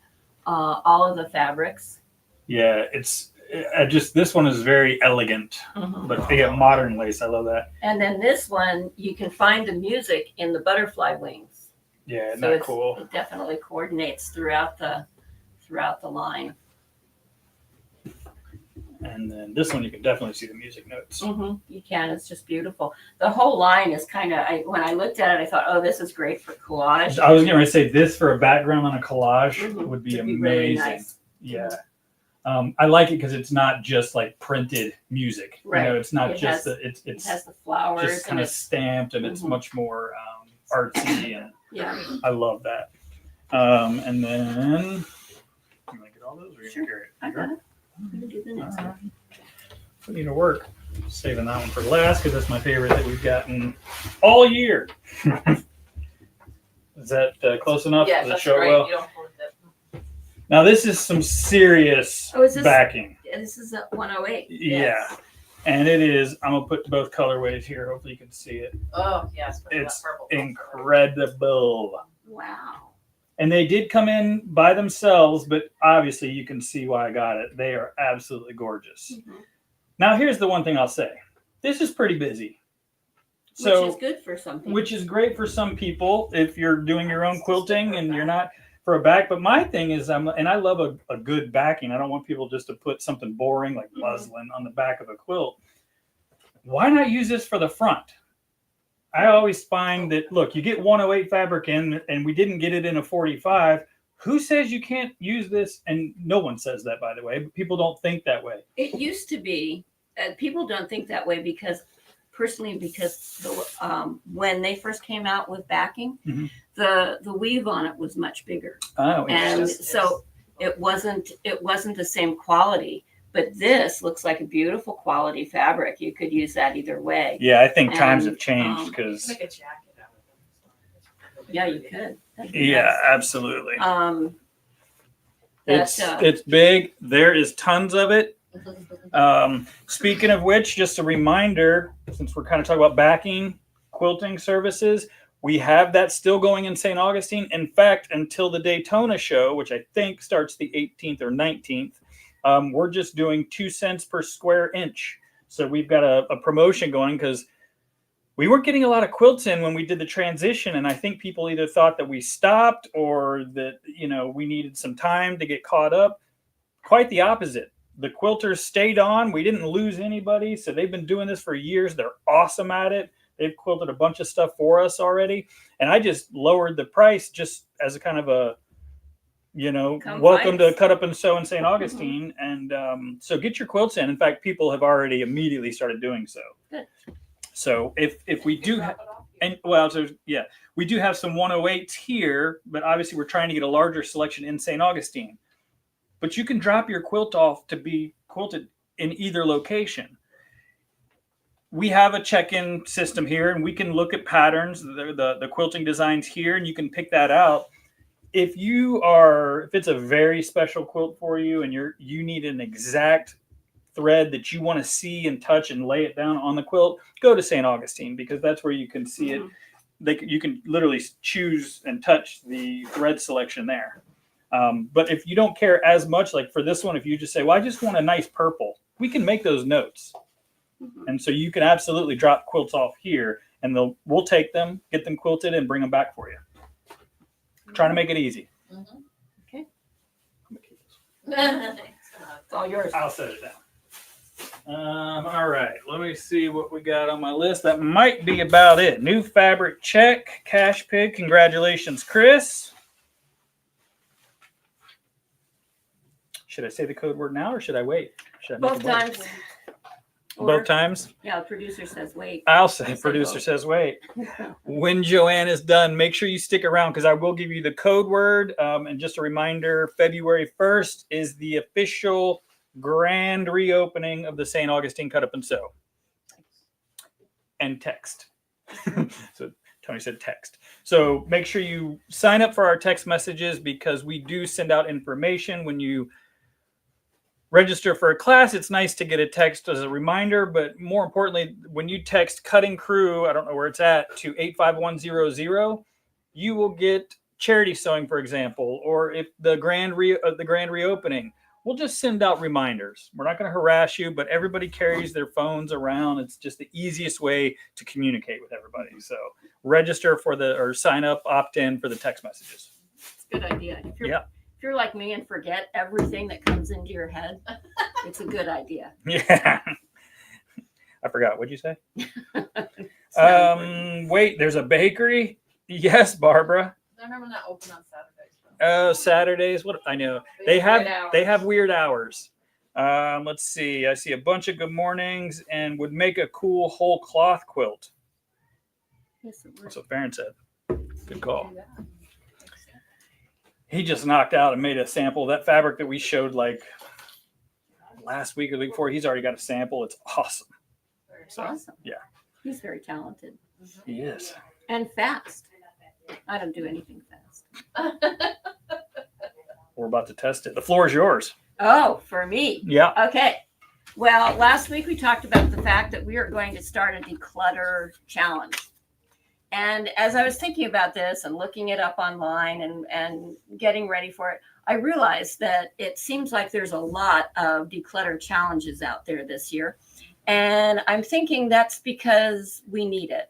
[SPEAKER 2] all of the fabrics.
[SPEAKER 1] Yeah, this one is very elegant. But they have modern lace. I love that.
[SPEAKER 2] And then this one, you can find the music in the butterfly wings.
[SPEAKER 1] Yeah, isn't
[SPEAKER 2] So
[SPEAKER 1] that
[SPEAKER 2] it's-
[SPEAKER 1] cool?
[SPEAKER 2] It definitely coordinates throughout the throughout the line.
[SPEAKER 1] And then this one, you can definitely see the music notes.
[SPEAKER 2] You can. It's just beautiful. The whole line is kind of. When I looked at it, I thought, "Oh, this is great for collage."
[SPEAKER 1] I was going to say this for a background on a collage would be
[SPEAKER 2] It'd
[SPEAKER 1] amazing.
[SPEAKER 2] really nice.
[SPEAKER 1] Yeah. I like it because it's not just like printed music.
[SPEAKER 2] Right.
[SPEAKER 1] You know, it's not
[SPEAKER 2] It
[SPEAKER 1] just
[SPEAKER 2] has-
[SPEAKER 1] it's
[SPEAKER 2] It has the flowers.
[SPEAKER 1] just kind
[SPEAKER 2] and
[SPEAKER 1] of stamped, and it's much more artsy, and
[SPEAKER 2] yeah.
[SPEAKER 1] I love that. And then I'm gonna get all those. Or you
[SPEAKER 2] Sure.
[SPEAKER 1] carry it?
[SPEAKER 2] I got it. I'm gonna do the next one.
[SPEAKER 1] Put you to work. Saving that one for last because that's my favorite that we've gotten all year. Is that close enough?
[SPEAKER 3] Yeah,
[SPEAKER 1] Does it
[SPEAKER 3] that's
[SPEAKER 1] show it
[SPEAKER 3] great.
[SPEAKER 1] well?
[SPEAKER 3] You don't hold that.
[SPEAKER 1] Now this is some serious
[SPEAKER 2] Oh, is this-
[SPEAKER 1] backing.
[SPEAKER 2] Yeah, this is a 108.
[SPEAKER 1] Yeah. And it is, I'm going to put both colorways here. Hopefully you can see it.
[SPEAKER 3] Oh, yeah, especially
[SPEAKER 1] It's
[SPEAKER 3] that purple.
[SPEAKER 1] incredible.
[SPEAKER 2] Wow.
[SPEAKER 1] And they did come in by themselves, but obviously you can see why I got it. They are absolutely gorgeous. Now, here's the one thing I'll say. This is pretty busy. So,
[SPEAKER 2] Which is good for some people.
[SPEAKER 1] which is great for some people if you're doing your own quilting and you're not for a back. But my thing is, and I love a good backing. I don't want people just to put something boring like muslin on the back of a quilt. Why not use this for the front? I always find that, look, you get 108 fabric in, and we didn't get it in a 45. Who says you can't use this? And no one says that, by the way, but people don't think that way.
[SPEAKER 2] It used to be, people don't think that way because when they first came out with backing, the weave on it was much bigger.
[SPEAKER 1] Oh,
[SPEAKER 2] And
[SPEAKER 1] interesting.
[SPEAKER 2] so it wasn't the same quality. But this looks like a beautiful quality fabric. You could use that either way.
[SPEAKER 1] Yeah, I think times
[SPEAKER 2] And,
[SPEAKER 1] have changed because,
[SPEAKER 3] Make a jacket out of it.
[SPEAKER 2] Yeah, you could. That'd be
[SPEAKER 1] yeah,
[SPEAKER 2] nice.
[SPEAKER 1] absolutely.
[SPEAKER 2] That,
[SPEAKER 1] It's big. There is tons of it. Speaking of which, just a reminder, since we're kind of talking about backing quilting services, we have that still going in St. Augustine. In fact, until the Daytona show, which I think starts the 18th or 19th, we're just doing 2 cents per square inch. So we've got a promotion going because we weren't getting a lot of quilts in when we did the transition. And I think people either thought that we stopped or that, we needed some time to get caught up. Quite the opposite. The quilters stayed on. We didn't lose anybody. So they've been doing this for years. They're awesome at it. They've quilted a bunch of stuff for us already. And I just lowered the price just as a kind of a, welcome to Cut Up and Sew in St. Augustine. And so get your quilts in. In fact, people have already immediately started doing so.
[SPEAKER 2] Good.
[SPEAKER 1] So if we do, we do have some 108s here, but obviously we're trying to get a larger selection in St. Augustine. But you can drop your quilt off to be quilted in either location. We have a check-in system here, and we can look at patterns, the quilting designs here, and you can pick that out. If it's a very special quilt for you and you need an exact thread that you want to see and touch and lay it down on the quilt, go to St. Augustine because that's where you can see it. You can literally choose and touch the thread selection there. But if you don't care as much, like for this one, if you just say, well, I just want a nice purple, we can make those notes. And so you can absolutely drop quilts off here and we'll take them, get them quilted and bring them back for you. Trying to make it easy.
[SPEAKER 2] Okay. It's all yours.
[SPEAKER 1] I'll set it down. All right. Let me see what we got on my list. That might be about it. New fabric check. Cash pig. Congratulations, Chris. Should I say the code word now or should I wait? Should I make
[SPEAKER 2] Both
[SPEAKER 1] it wait?
[SPEAKER 2] times.
[SPEAKER 1] Both times?
[SPEAKER 2] Yeah, the producer says wait.
[SPEAKER 1] I'll say
[SPEAKER 2] I say
[SPEAKER 1] producer
[SPEAKER 2] both.
[SPEAKER 1] says wait. When Joanne is done, make sure you stick around because I will give you the code word. And just a reminder, February 1st is the official grand reopening of the St. Augustine Cut Up and Sew. And text. So Tony said text. So make sure you sign up for our text messages because we do send out information when you register for a class. It's nice to get a text as a reminder, but more importantly, when you text Cutting Crew, I don't know where it's at, to 85100, you will get charity sewing, for example, or if the grand reopening. We'll just send out reminders. We're not going to harass you, but everybody carries their phones around. It's just the easiest way to communicate with everybody. So register or sign up, opt in for the text messages.
[SPEAKER 2] It's a good idea. If if you're like me and forget everything that comes into your head, it's a good idea.
[SPEAKER 1] Yeah. I forgot. What'd you say?
[SPEAKER 2] It's not important.
[SPEAKER 1] Wait, there's a bakery? Yes, Barbara.
[SPEAKER 3] I remember not open on Saturdays.
[SPEAKER 1] Saturdays. What I know. They have weird hours. Let's see. I see a bunch of good mornings and would make a cool whole cloth quilt.
[SPEAKER 2] Yes, it
[SPEAKER 1] That's
[SPEAKER 2] would.
[SPEAKER 1] what Farron said. Good call. He just knocked out and made a sample. That fabric that we showed like last week or the week before, he's already got a sample. It's awesome. So,
[SPEAKER 2] Awesome.
[SPEAKER 1] yeah.
[SPEAKER 2] He's very talented
[SPEAKER 1] He is.
[SPEAKER 2] and fast. I don't do anything fast.
[SPEAKER 1] We're about to test it. The floor is yours.
[SPEAKER 2] Oh, for me.
[SPEAKER 1] Yeah.
[SPEAKER 2] Okay. Well, last week we talked about the fact that we are going to start a declutter challenge. And as I was thinking about this and looking it up online and getting ready for it, I realized that it seems like there's a lot of declutter challenges out there this year. And I'm thinking that's because we need it.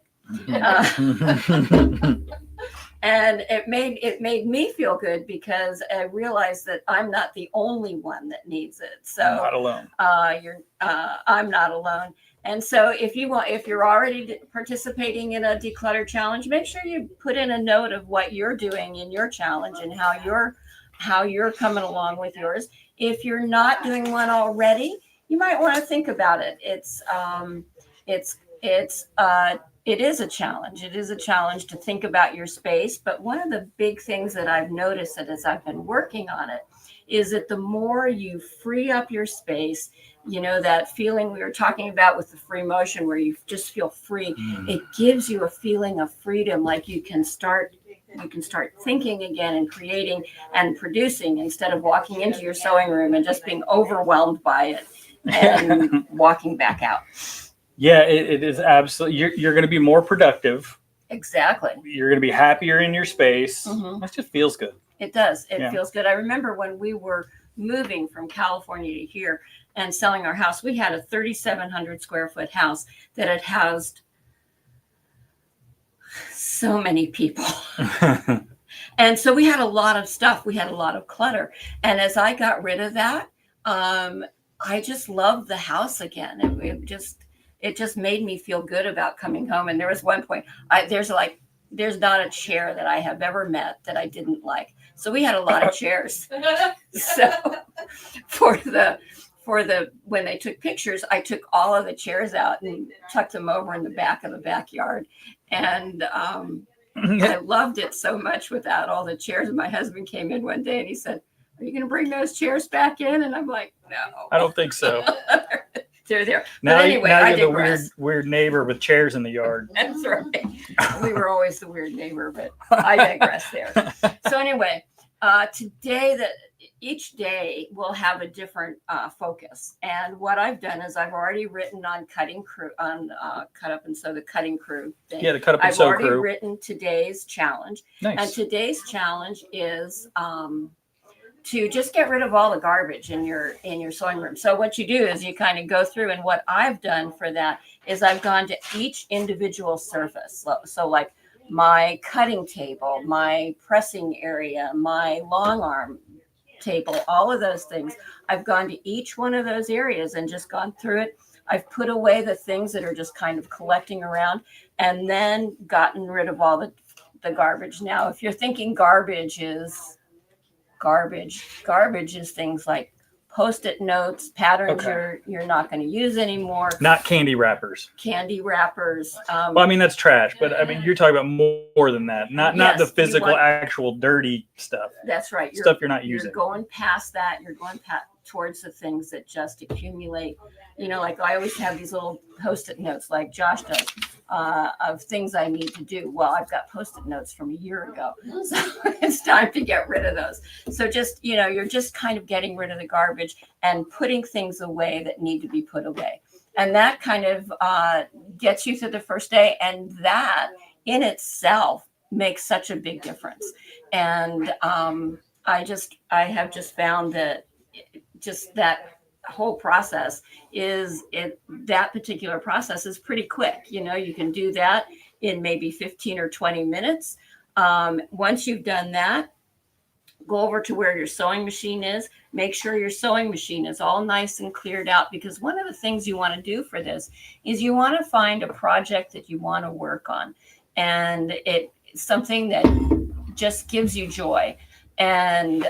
[SPEAKER 2] And it made me feel good because I realized that I'm not the only one that needs it. So
[SPEAKER 1] Not alone.
[SPEAKER 2] I'm not alone. And so if you're already participating in a declutter challenge, make sure you put in a note of what you're doing in your challenge and how you're coming along with yours. If you're not doing one already, you might want to think about it. It is a challenge. It is a challenge to think about your space. But one of the big things that I've noticed that as I've been working on it is that the more you free up your space, that feeling we were talking about with the free motion where you just feel free, it gives you a feeling of freedom, like you can start thinking again and creating and producing instead of walking into your sewing room and just being overwhelmed by it and walking back out.
[SPEAKER 1] Yeah, it is absolutely. You're going to be more productive.
[SPEAKER 2] Exactly.
[SPEAKER 1] You're going to be happier in your space.
[SPEAKER 2] Mhm.
[SPEAKER 1] That just feels good.
[SPEAKER 2] It does. It
[SPEAKER 1] Yeah.
[SPEAKER 2] feels good. I remember when we were moving from California to here and selling our house, we had a 3,700 square foot house that had housed so many people. And so we had a lot of stuff. We had a lot of clutter. And as I got rid of that, I just loved the house again. It just made me feel good about coming home. And there was one point, there's not a chair that I have ever met that I didn't like. So we had a lot of chairs. So when they took pictures, I took all of the chairs out and tucked them over in the back of the backyard. And I loved it so much without all the chairs. And my husband came in one day and he said, "Are you going to bring those chairs back in?" And I'm like, "No,
[SPEAKER 1] I don't think so.
[SPEAKER 2] they're there."
[SPEAKER 1] Now,
[SPEAKER 2] But anyway,
[SPEAKER 1] now
[SPEAKER 2] I
[SPEAKER 1] you're the
[SPEAKER 2] digress.
[SPEAKER 1] weird neighbor with chairs in the yard.
[SPEAKER 2] That's right. We were always the weird neighbor, but I digress there. So anyway, today each day will have a different focus. And what I've done is I've already written on cutting crew on cut up and sew the cutting crew thing.
[SPEAKER 1] Yeah, the cut up and
[SPEAKER 2] I've
[SPEAKER 1] sew
[SPEAKER 2] already
[SPEAKER 1] crew.
[SPEAKER 2] written today's challenge. And
[SPEAKER 1] Nice.
[SPEAKER 2] today's challenge is to just get rid of all the garbage in your sewing room. So what you do is you kind of go through, and what I've done for that is I've gone to each individual surface. So like my cutting table, my pressing area, my long arm table, all of those things. I've gone to each one of those areas and just gone through it. I've put away the things that are just kind of collecting around and then gotten rid of all the garbage. Now, if you're thinking garbage is things like Post-it notes, patterns you're not going to use anymore.
[SPEAKER 1] Not candy wrappers.
[SPEAKER 2] Candy wrappers.
[SPEAKER 1] Well, I mean, that's trash, but I mean, you're talking about more than that. Not
[SPEAKER 2] Yes,
[SPEAKER 1] the
[SPEAKER 2] you
[SPEAKER 1] physical,
[SPEAKER 2] want-
[SPEAKER 1] actual dirty stuff.
[SPEAKER 2] That's right.
[SPEAKER 1] Stuff you're not using.
[SPEAKER 2] You're going past that. You're going towards the things that just accumulate. Like I always have these little Post-it notes, like Josh does, of things I need to do. Well, I've got Post-it notes from a year ago, so it's time to get rid of those. So just, you're just kind of getting rid of the garbage and putting things away that need to be put away. And that kind of gets you through the first day. And that in itself makes such a big difference. And I have just found that just that whole process that particular process is pretty quick. You can do that in maybe 15 or 20 minutes. Once you've done that, go over to where your sewing machine is. Make sure your sewing machine is all nice and cleared out, because one of the things you want to do for this is you want to find a project that you want to work on, and it's something that just gives you joy. And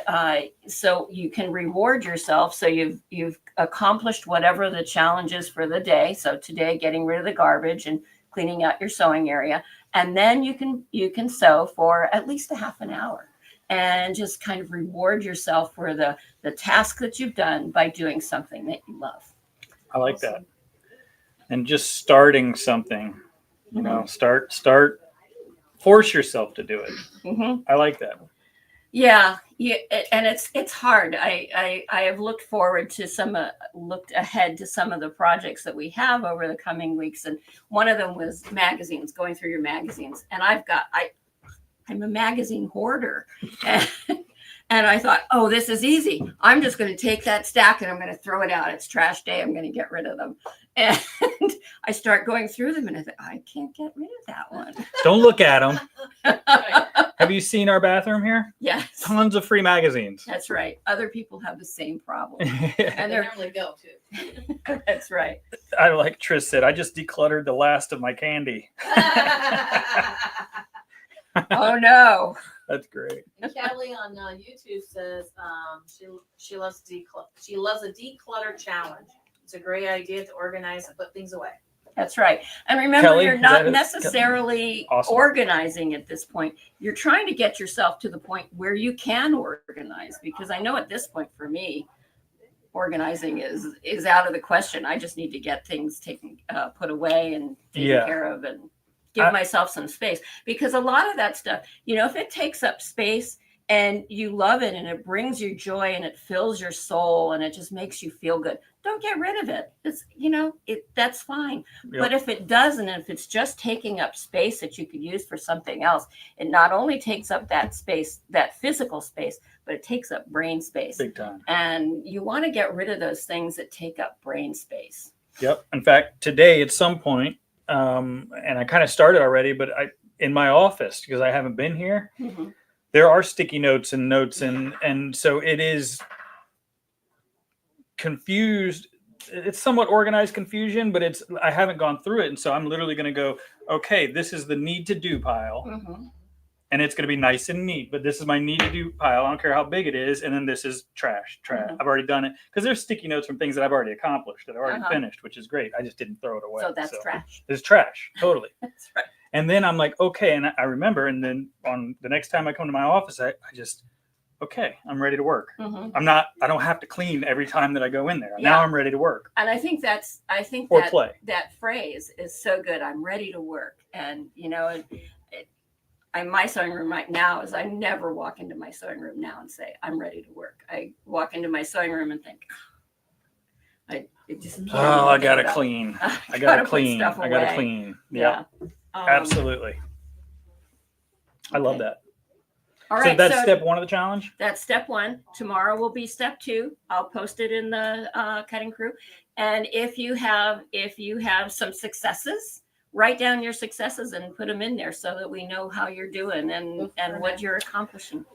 [SPEAKER 2] so you can reward yourself. So you've accomplished whatever the challenge is for the day. So today, getting rid of the garbage and cleaning out your sewing area, and then you can sew for at least a half an hour, and just kind of reward yourself for the task that you've done by doing something that you love.
[SPEAKER 1] I like that. And just starting something, you know, start, force yourself to do it.
[SPEAKER 2] Mm-hmm.
[SPEAKER 1] I like that.
[SPEAKER 2] Yeah, and it's hard. I have looked forward to looked ahead to some of the projects that we have over the coming weeks, and one of them was magazines, going through your magazines. And I'm a magazine hoarder, and I thought, oh, this is easy. I'm just going to take that stack and I'm going to throw it out. It's trash day. I'm going to get rid of them. And I start going through them, and I think, I can't get rid of that one.
[SPEAKER 1] Don't look at them. Have you seen our bathroom here?
[SPEAKER 2] Yes.
[SPEAKER 1] Tons of free magazines.
[SPEAKER 2] That's right. Other people have the same problem.
[SPEAKER 3] And
[SPEAKER 2] And
[SPEAKER 3] they
[SPEAKER 2] they're
[SPEAKER 3] normally go too.
[SPEAKER 2] that's right.
[SPEAKER 1] I like Trish said, I just decluttered the last of my candy.
[SPEAKER 2] Oh no.
[SPEAKER 1] That's great.
[SPEAKER 3] And Kelly on YouTube says she loves she loves a declutter challenge. It's a great idea to organize and put things away.
[SPEAKER 2] That's right. And remember,
[SPEAKER 1] Kelly,
[SPEAKER 2] you're
[SPEAKER 1] is
[SPEAKER 2] not
[SPEAKER 1] that it?
[SPEAKER 2] necessarily
[SPEAKER 1] Awesome.
[SPEAKER 2] organizing at this point. You're trying to get yourself to the point where you can organize, because I know at this point for me, organizing is out of the question. I just need to get things put away and taken care of, and give myself some space, because a lot of that stuff, you know, if it takes up space and you love it and it brings you joy and it fills your soul and it just makes you feel good, don't get rid of it. It's, you know, that's fine.
[SPEAKER 1] Yep.
[SPEAKER 2] But if it doesn't, if it's just taking up space that you could use for something else, it not only takes up that space, that physical space, but it takes up brain space.
[SPEAKER 1] Big time.
[SPEAKER 2] And you want to get rid of those things that take up brain space.
[SPEAKER 1] Yep. In fact, today at some point, and I kind of started already, but in my office, because I haven't been here,
[SPEAKER 2] Mm-hmm.
[SPEAKER 1] there are sticky notes, and so it is confused. It's somewhat organized confusion, but I haven't gone through it. And so I'm literally going to go, okay, this is the need to do pile.
[SPEAKER 2] Mm-hmm.
[SPEAKER 1] And it's going to be nice and neat, but this is my need to do pile. I don't care how big it is. And then this is trash.
[SPEAKER 2] Mhm.
[SPEAKER 1] I've already done it, because there's sticky notes from things that I've already accomplished, that I've already finished, which is great. I just didn't throw it away.
[SPEAKER 2] So that's trash.
[SPEAKER 1] It's trash. Totally.
[SPEAKER 2] That's right.
[SPEAKER 1] And then I'm like, okay. And I remember, and then on the next time I come to my office, I just, okay, I'm ready to work.
[SPEAKER 2] Mm-hmm.
[SPEAKER 1] I don't have to clean every time that I go in there.
[SPEAKER 2] Yeah.
[SPEAKER 1] Now I'm ready to work.
[SPEAKER 2] And I think
[SPEAKER 1] Or play.
[SPEAKER 2] that phrase is so good. I'm ready to work. And, you know, my sewing room right now is, I never walk into my sewing room now and say, I'm ready to work. I walk into my sewing room and think, I just can't.
[SPEAKER 1] Oh, I gotta
[SPEAKER 2] think about-
[SPEAKER 1] clean. I
[SPEAKER 2] gotta
[SPEAKER 1] gotta
[SPEAKER 2] put
[SPEAKER 1] clean.
[SPEAKER 2] stuff
[SPEAKER 1] I gotta
[SPEAKER 2] away.
[SPEAKER 1] clean. Yeah,
[SPEAKER 2] Um,
[SPEAKER 1] absolutely. I love
[SPEAKER 2] okay.
[SPEAKER 1] that.
[SPEAKER 2] All
[SPEAKER 1] So
[SPEAKER 2] right.
[SPEAKER 1] that's
[SPEAKER 2] So
[SPEAKER 1] step one of the challenge.
[SPEAKER 2] that's step one. Tomorrow will be step two. I'll post it in the cutting crew. And if you have some successes, write down your successes and put them in there so that we know how you're doing and what you're accomplishing.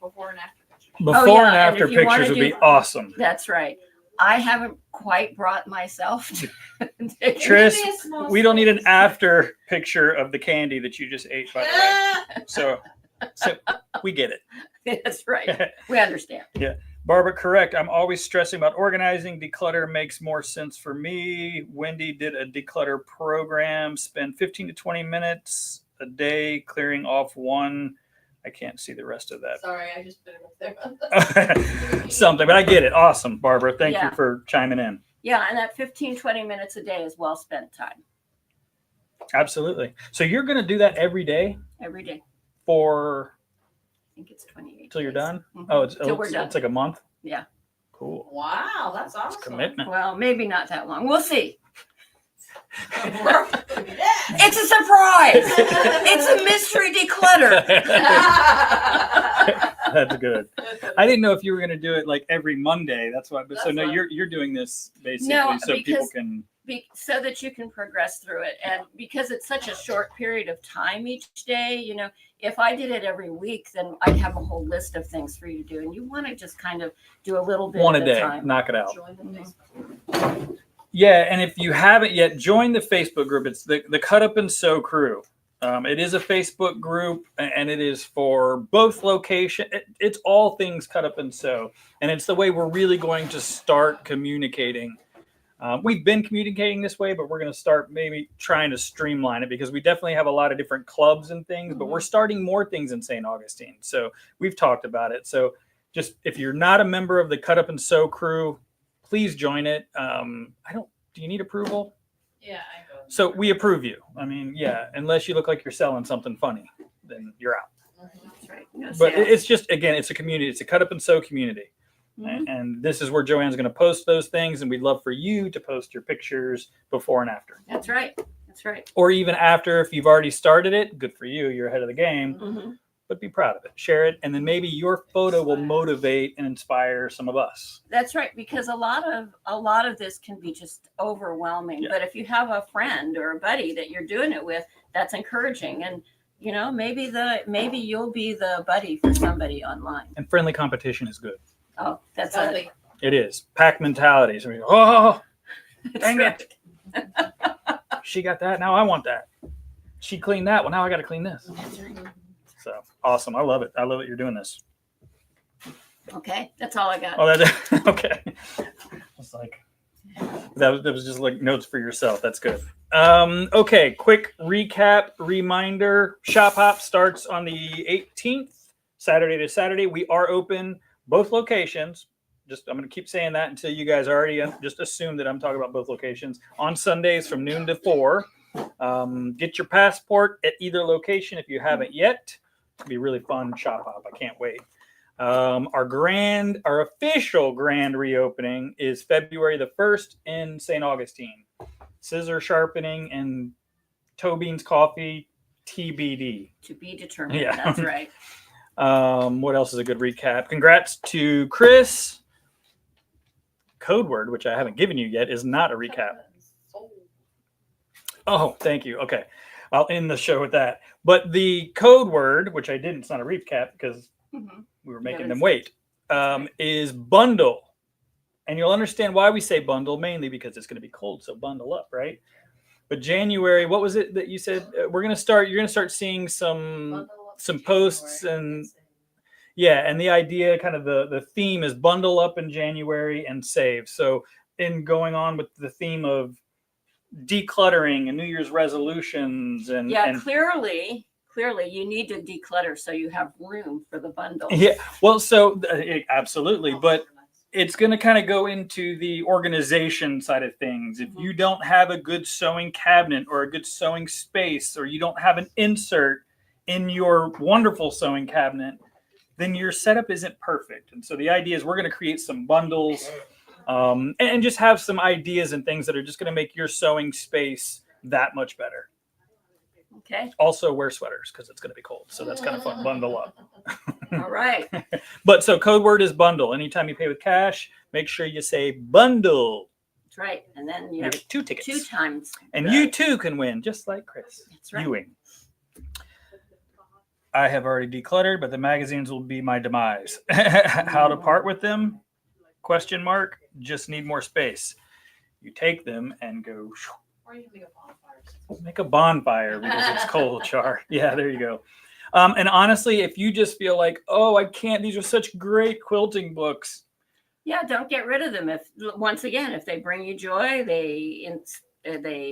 [SPEAKER 3] Before and after pictures.
[SPEAKER 1] Before
[SPEAKER 2] yeah,
[SPEAKER 1] and
[SPEAKER 2] and
[SPEAKER 1] after
[SPEAKER 2] if you wanna
[SPEAKER 1] pictures would be
[SPEAKER 2] do-
[SPEAKER 1] awesome.
[SPEAKER 2] That's right. I haven't quite brought myself to
[SPEAKER 1] Tris,
[SPEAKER 3] Maybe a small
[SPEAKER 1] we don't need an
[SPEAKER 3] space.
[SPEAKER 1] after picture of the candy that you just ate, by the way. So we get it.
[SPEAKER 2] That's right. We understand.
[SPEAKER 1] Barbara, correct. I'm always stressing about organizing. Declutter makes more sense for me. Wendy did a declutter program. Spend 15 to 20 minutes a day clearing off one. I can't see the rest of that.
[SPEAKER 3] Sorry, I just put it up there.
[SPEAKER 1] Something, but I get it. Awesome, Barbara. Thank
[SPEAKER 2] Yeah.
[SPEAKER 1] you for chiming in.
[SPEAKER 2] Yeah, and that 15, 20 minutes a day is well spent time
[SPEAKER 1] Absolutely. So you're going to do that every day
[SPEAKER 2] every day.
[SPEAKER 1] for
[SPEAKER 2] I think it's 28
[SPEAKER 1] till you're
[SPEAKER 2] days.
[SPEAKER 1] done?
[SPEAKER 2] Mhm.
[SPEAKER 1] Oh, it's
[SPEAKER 2] Till we're done.
[SPEAKER 1] like a month?
[SPEAKER 2] Yeah.
[SPEAKER 1] Cool.
[SPEAKER 3] Wow, that's
[SPEAKER 1] It's
[SPEAKER 3] awesome.
[SPEAKER 1] commitment.
[SPEAKER 2] Well, maybe not that long. We'll see.
[SPEAKER 3] Yeah.
[SPEAKER 2] It's a surprise. It's a mystery declutter.
[SPEAKER 1] That's good. I didn't know if you were going to do it like every Monday. That's why. But so
[SPEAKER 3] That's
[SPEAKER 1] no,
[SPEAKER 3] fine.
[SPEAKER 1] you're doing this basically
[SPEAKER 2] No,
[SPEAKER 1] so people
[SPEAKER 2] because-
[SPEAKER 1] can.
[SPEAKER 2] so that you can progress through it. And because it's such a short period of time each day, you know, if I did it every week, then I'd have a whole list of things for you to do. And you want to just kind of do a little bit
[SPEAKER 1] One
[SPEAKER 2] at
[SPEAKER 1] a
[SPEAKER 2] a
[SPEAKER 1] day,
[SPEAKER 2] time.
[SPEAKER 1] knock it out.
[SPEAKER 3] Join the
[SPEAKER 2] Mhm.
[SPEAKER 3] Facebook.
[SPEAKER 1] Yeah, and if you haven't yet, join the Facebook group. It's the Cut Up and Sew Crew. It is a Facebook group, and it is for both location. It's all things cut up and sew, and it's the way we're really going to start communicating. We've been communicating this way, but we're going to start maybe trying to streamline it because we definitely have a lot of different clubs and things, but we're starting more things in St. Augustine. So we've talked about it. So just if you're not a member of the Cut Up and Sew Crew, please join it. Do you need approval?
[SPEAKER 3] Yeah, I go.
[SPEAKER 1] So we approve you. I mean, yeah, unless you look like you're selling something funny, then you're out.
[SPEAKER 2] That's right. No
[SPEAKER 1] But
[SPEAKER 2] sales.
[SPEAKER 1] it's just, again, it's a community. It's a cut up and sew community.
[SPEAKER 2] Mhm.
[SPEAKER 1] And this is where Joanne's going to post those things. And we'd love for you to post your pictures before and after.
[SPEAKER 2] That's right. That's right.
[SPEAKER 1] Or even after, if you've already started it, good for you. You're ahead of the game.
[SPEAKER 2] Mm-hmm.
[SPEAKER 1] But be proud of it. Share it. And then maybe your photo will motivate and inspire some of us.
[SPEAKER 2] That's right, because a lot of this can be just overwhelming.
[SPEAKER 1] Yeah.
[SPEAKER 2] But if you have a friend or a buddy that you're doing it with, that's encouraging. And you know, maybe you'll be the buddy for somebody online.
[SPEAKER 1] And friendly competition is good.
[SPEAKER 2] Oh, that's
[SPEAKER 3] Exactly.
[SPEAKER 1] It is. Pack mentality. So we go, oh,
[SPEAKER 2] that's
[SPEAKER 1] dang
[SPEAKER 2] right.
[SPEAKER 1] it. She got that. Now I want that. She cleaned that. Well, now I got to clean this.
[SPEAKER 2] That's right.
[SPEAKER 1] So awesome. I love it. I love it. You're doing this.
[SPEAKER 2] Okay, that's all I got.
[SPEAKER 1] Oh, that's okay. I was like, that was just like notes for yourself. That's good. Okay. Quick recap, reminder. Shop Hop starts on the 18th, Saturday to Saturday. We are open both locations. I'm going to keep saying that until you guys already just assume that I'm talking about both locations. On Sundays from noon to 4. Get your passport at either location if you haven't yet. It'll be really fun shop hop. I can't wait. Our official grand reopening is February the 1st in St. Augustine. Scissor sharpening and toe beans coffee, TBD.
[SPEAKER 2] To be determined.
[SPEAKER 1] Yeah.
[SPEAKER 2] That's right.
[SPEAKER 1] What else is a good recap? Congrats to Chris. Code word, which I haven't given you yet, is not a recap. Oh, thank you. Okay. I'll end the show with that. But the code word, which I didn't, it's not a recap because
[SPEAKER 2] Mhm.
[SPEAKER 1] we were making
[SPEAKER 2] Yeah,
[SPEAKER 1] them wait, is bundle. And you'll understand why we say bundle, mainly because it's going to be cold. So bundle up, right? But January, what was it that you said? You're going to start seeing some posts and yeah. And the idea, kind of the theme is bundle up in January and save. So in going on with the theme of decluttering and New Year's resolutions and
[SPEAKER 2] clearly you need to declutter so you have room for the bundle.
[SPEAKER 1] yeah, well, so absolutely, but it's going to kind of go into the organization side of things. If you don't have a good sewing cabinet or a good sewing space, or you don't have an insert in your wonderful sewing cabinet, then your setup isn't perfect. And so the idea is we're going to create some bundles and just have some ideas and things that are just going to make your sewing space that much better.
[SPEAKER 2] Okay.
[SPEAKER 1] Also wear sweaters because it's going to be cold. So that's kind of fun. Bundle up.
[SPEAKER 2] All right.
[SPEAKER 1] But so code word is bundle. Anytime you pay with cash, make sure you say bundle.
[SPEAKER 2] That's right. And then you
[SPEAKER 1] You
[SPEAKER 2] have
[SPEAKER 1] get 2 tickets.
[SPEAKER 2] 2 times.
[SPEAKER 1] And you too can win, just like Chris
[SPEAKER 2] That's right.
[SPEAKER 1] Ewing. I have already decluttered, but the magazines will be my demise. How to part with them? Question mark. Just need more space. You take them and go.
[SPEAKER 3] Or you can make a bonfire.
[SPEAKER 1] Make a bonfire because it's cold, Char. Yeah, there you go. And honestly, if you just feel like, oh, I can't, these are such great quilting books.
[SPEAKER 2] Yeah, don't get rid of them. If they bring you joy, they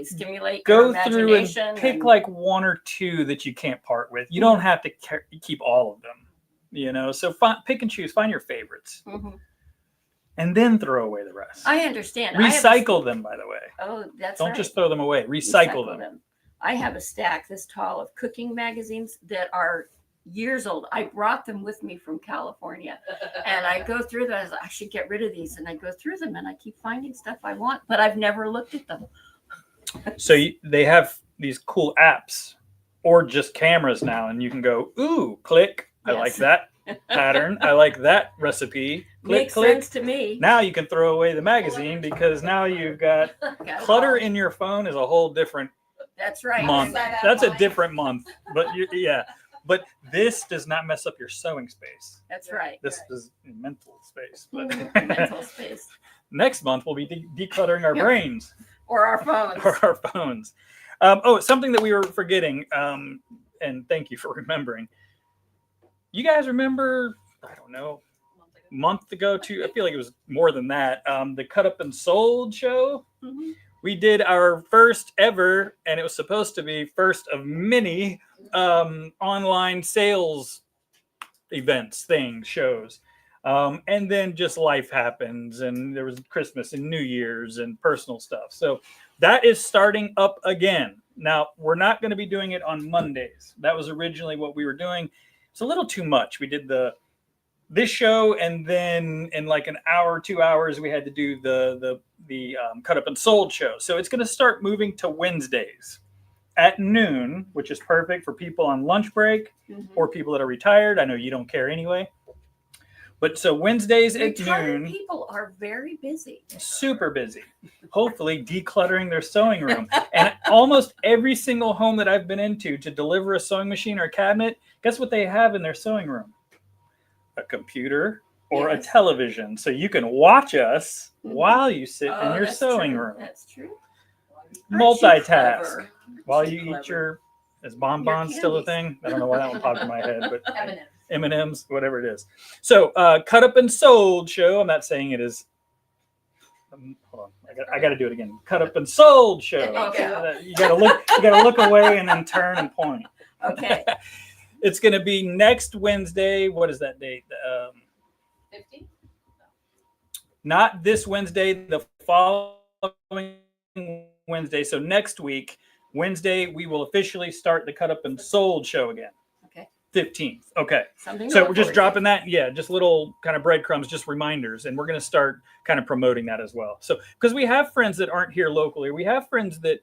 [SPEAKER 2] stimulate your
[SPEAKER 1] Go through
[SPEAKER 2] imagination.
[SPEAKER 1] and pick like 1 or 2 that you can't part with. You don't have to keep all of them, So pick and choose. Find your favorites.
[SPEAKER 2] Mhm.
[SPEAKER 1] And then throw away the rest.
[SPEAKER 2] I understand.
[SPEAKER 1] Recycle them, by the way.
[SPEAKER 2] Oh, that's
[SPEAKER 1] Don't
[SPEAKER 2] right.
[SPEAKER 1] just throw them away. Recycle them.
[SPEAKER 2] I have a stack this tall of cooking magazines that are years old. I brought them with me from California, and I go through them. I should get rid of these, and I go through them, and I keep finding stuff I want, but I've never looked at them.
[SPEAKER 1] So they have these cool apps or just cameras now, and you can go, ooh, click. I like
[SPEAKER 2] Yes.
[SPEAKER 1] that. pattern. I like that recipe. Click,
[SPEAKER 2] Makes
[SPEAKER 1] click.
[SPEAKER 2] sense to me.
[SPEAKER 1] Now you can throw away the magazine because now you've got
[SPEAKER 2] Got it
[SPEAKER 1] clutter
[SPEAKER 2] all.
[SPEAKER 1] in your phone is a whole different
[SPEAKER 2] That's right.
[SPEAKER 1] month.
[SPEAKER 3] Right.
[SPEAKER 1] That's a different month. But yeah, but this does not mess up your sewing space.
[SPEAKER 2] That's right.
[SPEAKER 1] This is mental space. But
[SPEAKER 2] Mental space.
[SPEAKER 1] next month we'll be decluttering our brains
[SPEAKER 2] Or our phones.
[SPEAKER 1] or our phones. Something that we were forgetting, and thank you for remembering. You guys remember? I don't know. Month ago, I feel like it was more than that. The Cut Up and Sold show.
[SPEAKER 2] Mm-hmm.
[SPEAKER 1] We did our first ever, and it was supposed to be first of many online sales events, things, shows. And then just life happens, and there was Christmas and New Year's and personal stuff. So that is starting up again. Now, we're not going to be doing it on Mondays. That was originally what we were doing. It's a little too much. We did this show, and then in like an hour, 2 hours, we had to do the Cut Up and Sold show. So it's going to start moving to Wednesdays at noon, which is perfect for people on lunch break or people that are retired. I know you don't care anyway. But so Wednesdays at
[SPEAKER 2] Retired
[SPEAKER 1] noon,
[SPEAKER 2] people are very busy.
[SPEAKER 1] super busy, hopefully decluttering their sewing room. And almost every single home that I've been into to deliver a sewing machine or a cabinet, guess what they have in their sewing room? A computer or
[SPEAKER 2] Yes.
[SPEAKER 1] a television. So you can watch us while you sit in
[SPEAKER 2] Oh,
[SPEAKER 1] your
[SPEAKER 2] that's
[SPEAKER 1] sewing
[SPEAKER 2] true.
[SPEAKER 1] room.
[SPEAKER 2] That's true.
[SPEAKER 1] Multitask.
[SPEAKER 2] Clever?
[SPEAKER 1] While
[SPEAKER 2] Aren't
[SPEAKER 1] you
[SPEAKER 2] you
[SPEAKER 1] eat is bonbons
[SPEAKER 2] Your
[SPEAKER 1] still a
[SPEAKER 2] candies.
[SPEAKER 1] thing? I don't know why that one popped in my head, but
[SPEAKER 3] M&Ms.
[SPEAKER 1] M&Ms, whatever it is. So, Cut Up and Sold show. I'm not saying it is. Hold on, I got to do it again. Cut Up and Sold show.
[SPEAKER 2] Okay.
[SPEAKER 1] You got to look away and then turn and point.
[SPEAKER 2] Okay.
[SPEAKER 1] It's going to be next Wednesday. What is that date?
[SPEAKER 3] 50?
[SPEAKER 1] Not this Wednesday. The following Wednesday. So next week, Wednesday, we will officially start the Cut Up and Sold show again.
[SPEAKER 2] Okay.
[SPEAKER 1] 15th. Okay.
[SPEAKER 2] Something
[SPEAKER 1] So
[SPEAKER 2] to
[SPEAKER 1] we're
[SPEAKER 2] look
[SPEAKER 1] just
[SPEAKER 2] forward
[SPEAKER 1] dropping that. Yeah, just little kind of breadcrumbs, just reminders. And we're going to start kind of promoting that as well. So, because we have friends that aren't here locally, we have friends that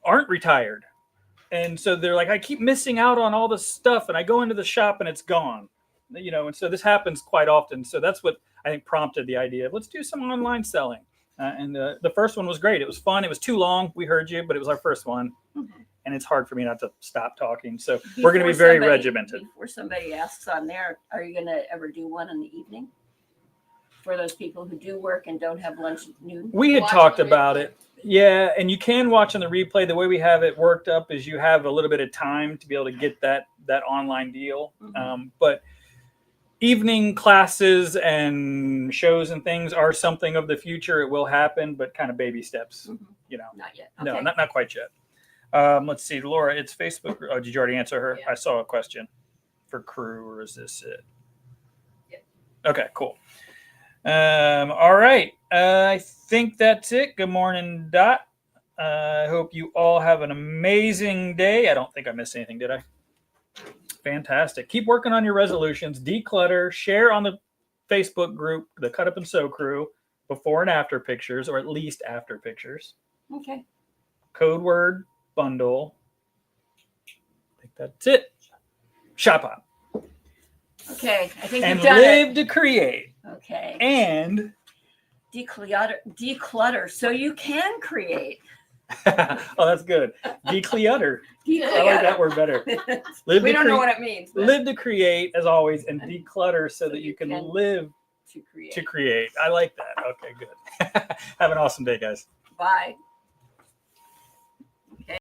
[SPEAKER 1] aren't retired. And so they're like, I keep missing out on all this stuff, and I go into the shop and it's gone. You know, and so this happens quite often. So that's what I think prompted the idea of let's do some online selling. And the first one was great. It was fun. It was too long. We heard you, but it was our first one.
[SPEAKER 2] Mm-hmm.
[SPEAKER 1] And it's hard for me not to stop talking. So
[SPEAKER 2] to.
[SPEAKER 1] we're going to be
[SPEAKER 2] Before
[SPEAKER 1] very
[SPEAKER 2] somebody-
[SPEAKER 1] regimented.
[SPEAKER 2] Before somebody asks on there, are you going to ever do one in the evening? For those people who do work and don't have lunch at noon?
[SPEAKER 1] We had
[SPEAKER 3] Watch
[SPEAKER 1] talked
[SPEAKER 3] the
[SPEAKER 1] about
[SPEAKER 3] replay.
[SPEAKER 1] it. Yeah, and you can watch on the replay. The way we have it worked up is you have a little bit of time to be able to get that online deal.
[SPEAKER 2] Mhm.
[SPEAKER 1] But evening classes and shows and things are something of the future. It will happen, but kind of baby steps.
[SPEAKER 2] Mhm.
[SPEAKER 1] You know,
[SPEAKER 2] Not yet.
[SPEAKER 1] no,
[SPEAKER 2] Okay.
[SPEAKER 1] not quite yet. Let's see, Laura. It's Facebook. Oh, did you already answer her?
[SPEAKER 3] Yeah.
[SPEAKER 1] I saw a question for crew, or is this it?
[SPEAKER 3] Yep.
[SPEAKER 1] Okay, cool. All right. I think that's it. Good morning, Dot. I hope you all have an amazing day. I don't think I missed anything, did I? Fantastic. Keep working on your resolutions. Declutter. Share on the Facebook group, the Cut Up and Sew crew, before and after pictures, or at least after pictures.
[SPEAKER 2] Okay.
[SPEAKER 1] Code word bundle. I think that's it. Shop up.
[SPEAKER 2] Okay. I think
[SPEAKER 1] And
[SPEAKER 2] you've done
[SPEAKER 1] live
[SPEAKER 2] it.
[SPEAKER 1] to create.
[SPEAKER 2] Okay.
[SPEAKER 1] And
[SPEAKER 2] Declutter so you can create.
[SPEAKER 1] oh, that's good. Declutter. I like that word better. Live
[SPEAKER 2] We
[SPEAKER 1] to
[SPEAKER 2] don't know
[SPEAKER 1] cre-
[SPEAKER 2] what it means. But
[SPEAKER 1] live to create, as always, and declutter so that you can
[SPEAKER 2] can
[SPEAKER 1] live
[SPEAKER 2] to create.
[SPEAKER 1] to create. I like that. Okay, good. Have an awesome day, guys.
[SPEAKER 2] Bye.